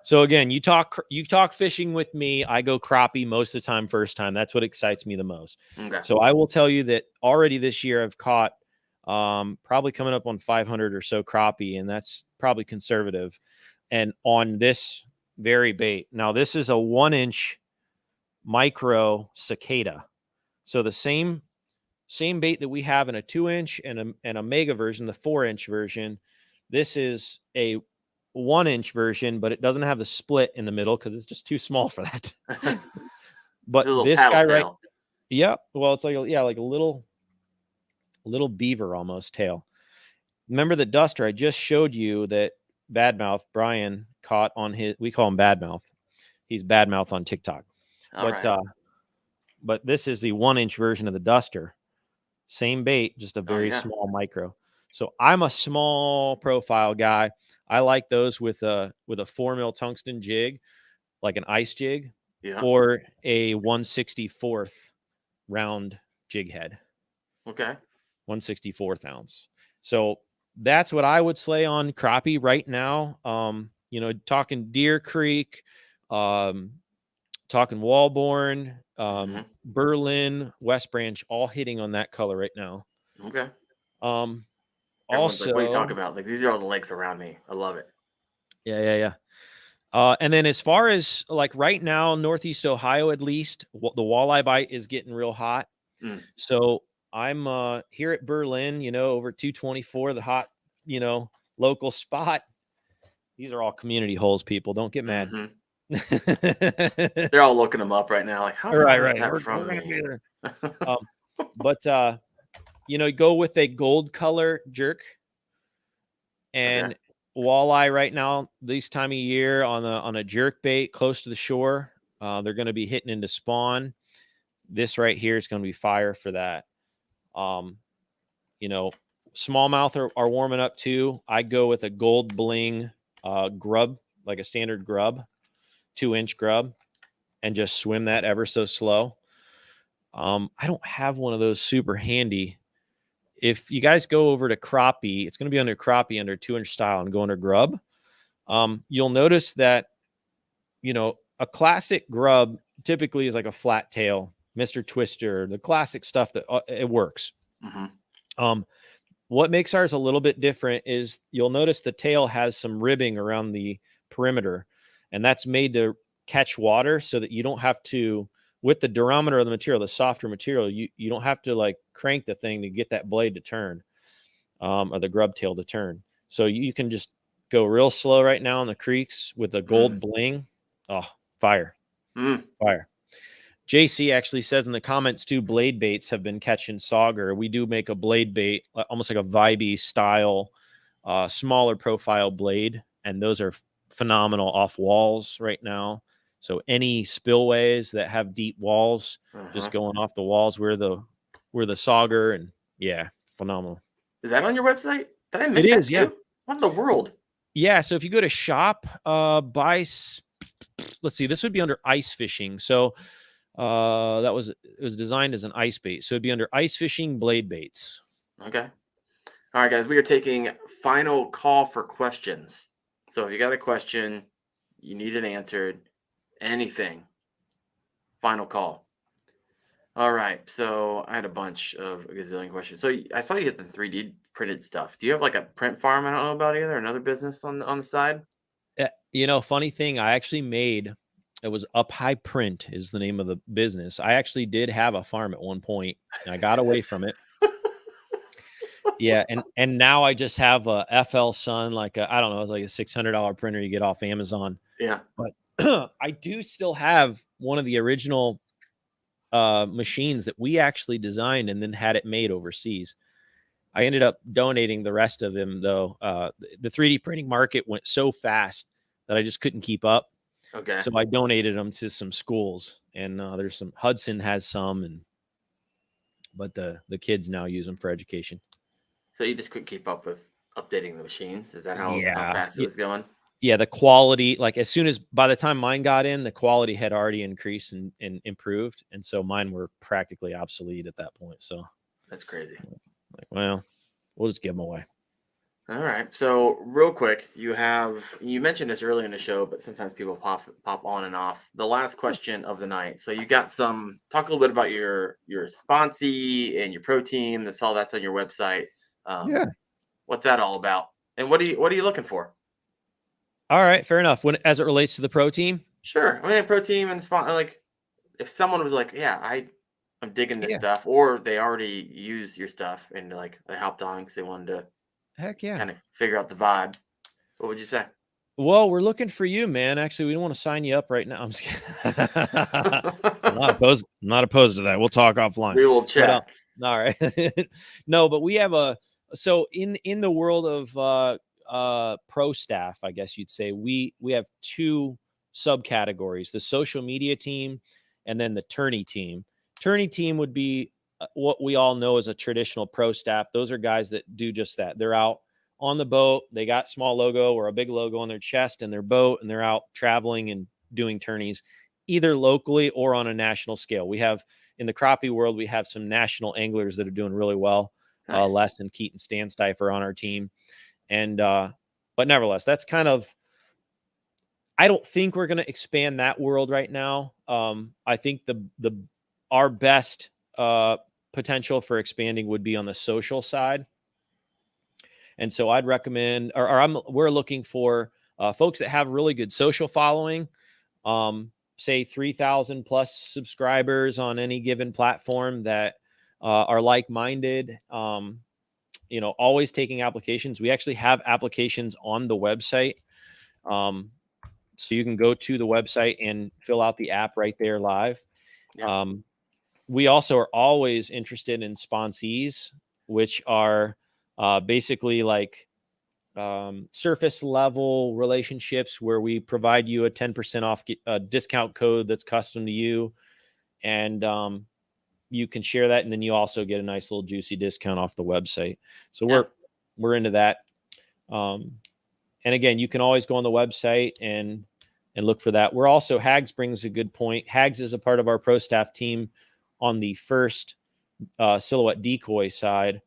So again, you talk fishing with me. I go crappie most of the time, first time. That's what excites me the most. Okay. So I will tell you that already this year I've caught probably coming up on 500 or so crappie, and that's probably conservative. And on this very bait. Now this is a 1-inch micro cicada. So the same bait that we have in a 2-inch and a mega version, the 4-inch version. This is a 1-inch version, but it doesn't have the split in the middle because it's just too small for that. But this guy, right? Yeah. Well, it's like like a little beaver almost tail. Remember the duster I just showed you that Badmouth Brian caught on his? We call him Badmouth. He's Badmouth on TikTok. But this is the 1-inch version of the duster. Same bait, just a very small micro. So I'm a small profile guy. I like those with a 4 mil tungsten jig, like an ice jig, or a 1/64th round jig head. Okay. 1/64th ounce. So that's what I would slay on crappie right now. Talking Deer Creek, talking Wallborn, Berlin, West Branch, all hitting on that color right now. Okay. Also, like, what are you talking about? Like, these are all the lakes around me. I love it. Yeah. And then as far as like right now, Northeast Ohio, at least the walleye bite is getting real hot. So I'm here at Berlin, over 224, the hot, local spot. These are all community holes, people. Don't get mad. They're all looking them up right now. Like, how far is that from me? But go with a gold color jerk. And walleye right now, this time of year on a jerk bait close to the shore, they're going to be hitting into spawn. This right here is going to be fire for that. Smallmouth are warming up too. I go with a gold bling grub, like a standard grub, 2-inch grub, and just swim that ever so slow. I don't have one of those super handy. If you guys go over to crappie, it's going to be under crappie under 2-inch style and go under grub. You'll notice that, a classic grub typically is like a flat tail, Mr. Twister, the classic stuff that it works. What makes ours a little bit different is you'll notice the tail has some ribbing around the perimeter, and that's made to catch water so that you don't have to, with the durometer of the material, the softer material, you don't have to like crank the thing to get that blade to turn, or the grub tail to turn. So you can just go real slow right now in the creeks with the gold bling. Oh, fire. Fire. JC actually says in the comments too, blade baits have been catching sauger. We do make a blade bait, almost like a vibey style, smaller profile blade. And those are phenomenal off walls right now. So any spillways that have deep walls, just going off the walls, we're the sauger, and phenomenal. Is that on your website? Did I miss that too? Yeah. What in the world? Yeah. So if you go to shop, let's see, this would be under ice fishing. So it was designed as an ice bait. So it'd be under ice fishing blade baits. Okay. All right, guys, we are taking final call for questions. So if you got a question, you need it answered, anything, final call. All right. So I had a bunch of a gazillion questions. So I saw you get the 3D printed stuff. Do you have like a print farm I don't know about either? Another business on the side? Funny thing, I actually made, it was Up High Print is the name of the business. I actually did have a farm at one point, and I got away from it. Yeah, and now I just have a FL Sun, like I don't know, it's like a $600 printer you get off Amazon. Yeah. But I do still have one of the original machines that we actually designed and then had it made overseas. I ended up donating the rest of them, though. The 3D printing market went so fast that I just couldn't keep up. Okay. So I donated them to some schools, and there's some, Hudson has some, but the kids now use them for education. So you just couldn't keep up with updating the machines? Is that how Yeah. fast it was going? Yeah, the quality, like as soon as by the time mine got in, the quality had already increased and improved. And so mine were practically obsolete at that point. So That's crazy. like, well, we'll just give them away. All right. So real quick, you mentioned this earlier in the show, but sometimes people pop on and off. The last question of the night. So you got talk a little bit about your sponsee and your pro team. That's on your website. Yeah. What's that all about? And what are you looking for? All right, fair enough. As it relates to the pro team, sure. I mean, pro team and like, if someone was like, yeah, I'm digging this Yeah. stuff, or they already use your stuff and like they hopped on because they wanted to heck yeah. kind of figure out the vibe, what would you say? Well, we're looking for you, man. Actually, we don't want to sign you up right now. I'm just kidding. I'm not opposed to that. We'll talk offline. We will chat. All right. No, but we have so in the world of pro staff, I guess you'd say, we have two subcategories: the social media team and then the tourney team. Tourney team would be what we all know as a traditional pro staff. Those are guys that do just that. They're out on the boat. They got small logo or a big logo on their chest and their boat, and they're out traveling and doing tourneys, either locally or on a national scale. We have, in the crappie world, we have some national anglers that are doing really well. Nice. Les and Keaton Stansteifer on our team. And, but nevertheless, that's kind of, I don't think we're going to expand that world right now. I think our best potential for expanding would be on the social side. And so I'd recommend, we're looking for folks that have really good social following, say 3,000 plus subscribers on any given platform that are like-minded, always taking applications. We actually have applications on the website. So you can go to the website and fill out the app right there live. Yeah. We also are always interested in sponsees, which are basically like surface level relationships where we provide you a 10% off discount code that's custom to you. And you can share that. And then you also get a nice little juicy discount off the website. So we're into that. And again, you can always go on the website and look for that. We're also, Hags brings a good point. Hags is a part of our pro staff team on the first silhouette decoy side.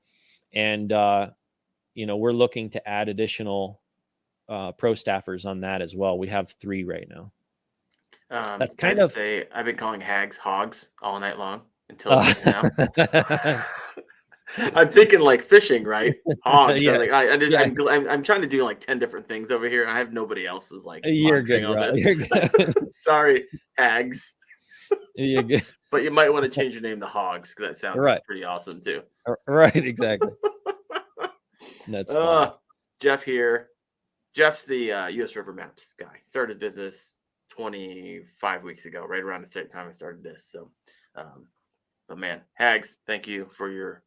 And, we're looking to add additional pro staffers on that as well. We have 3 right now. That's kind of say I've been calling Hags hogs all night long until just now. I'm thinking like fishing, right? Hogs. Yeah. I'm trying to do like 10 different things over here. I have nobody else's like. You're good, bro. You're good. Sorry, Hags. You're good. But you might want to change your name to Hogs because that sounds pretty awesome too. Right, exactly. That's fun. Jeff here. Jeff's the U.S. River Maps guy. Started business 25 weeks ago, right around the same time I started this. So, but man, Hags, thank you for your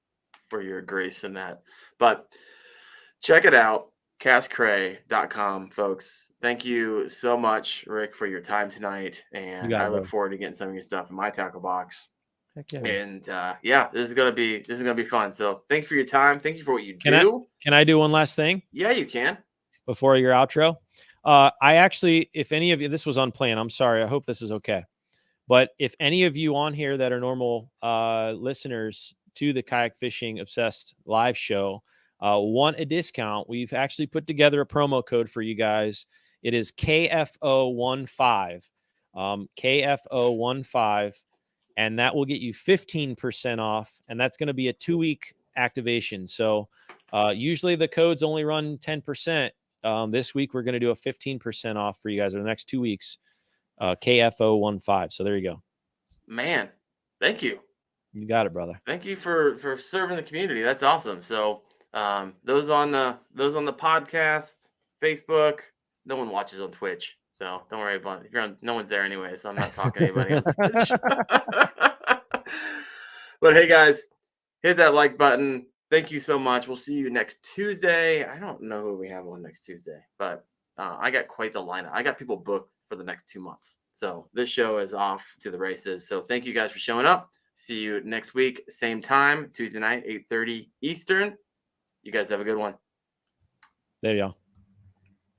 grace in that. But check it out, CastCray.com, folks. Thank you so much, Rick, for your time tonight, and I look forward to getting some of your stuff in my tackle box. Heck yeah. And this is gonna be fun. So thank you for your time. Thank you for what you do. Can I do one last thing? Yeah, you can. Before your outro, I actually, if any of you, this was unplanned. I'm sorry. I hope this is okay. But if any of you on here that are normal listeners to the Kayak Fishing Obsessed live show want a discount, we've actually put together a promo code for you guys. It is KFO15, KFO15, and that will get you 15% off. And that's going to be a 2-week activation. So usually the codes only run 10%. This week, we're going to do a 15% off for you guys over the next 2 weeks. KFO15. So there you go. Man, thank you. You got it, brother. Thank you for serving the community. That's awesome. So Those on the podcast, Facebook. No one watches on Twitch, so don't worry about it. If you're on, no one's there anyway, so I'm not talking to anybody on Twitch. But hey, guys, hit that like button. Thank you so much. We'll see you next Tuesday. I don't know who we have on next Tuesday, but I got quite the lineup. I got people booked for the next 2 months. So this show is off to the races. So thank you guys for showing up. See you next week, same time, Tuesday night, 8:30 Eastern. You guys have a good one. There you go.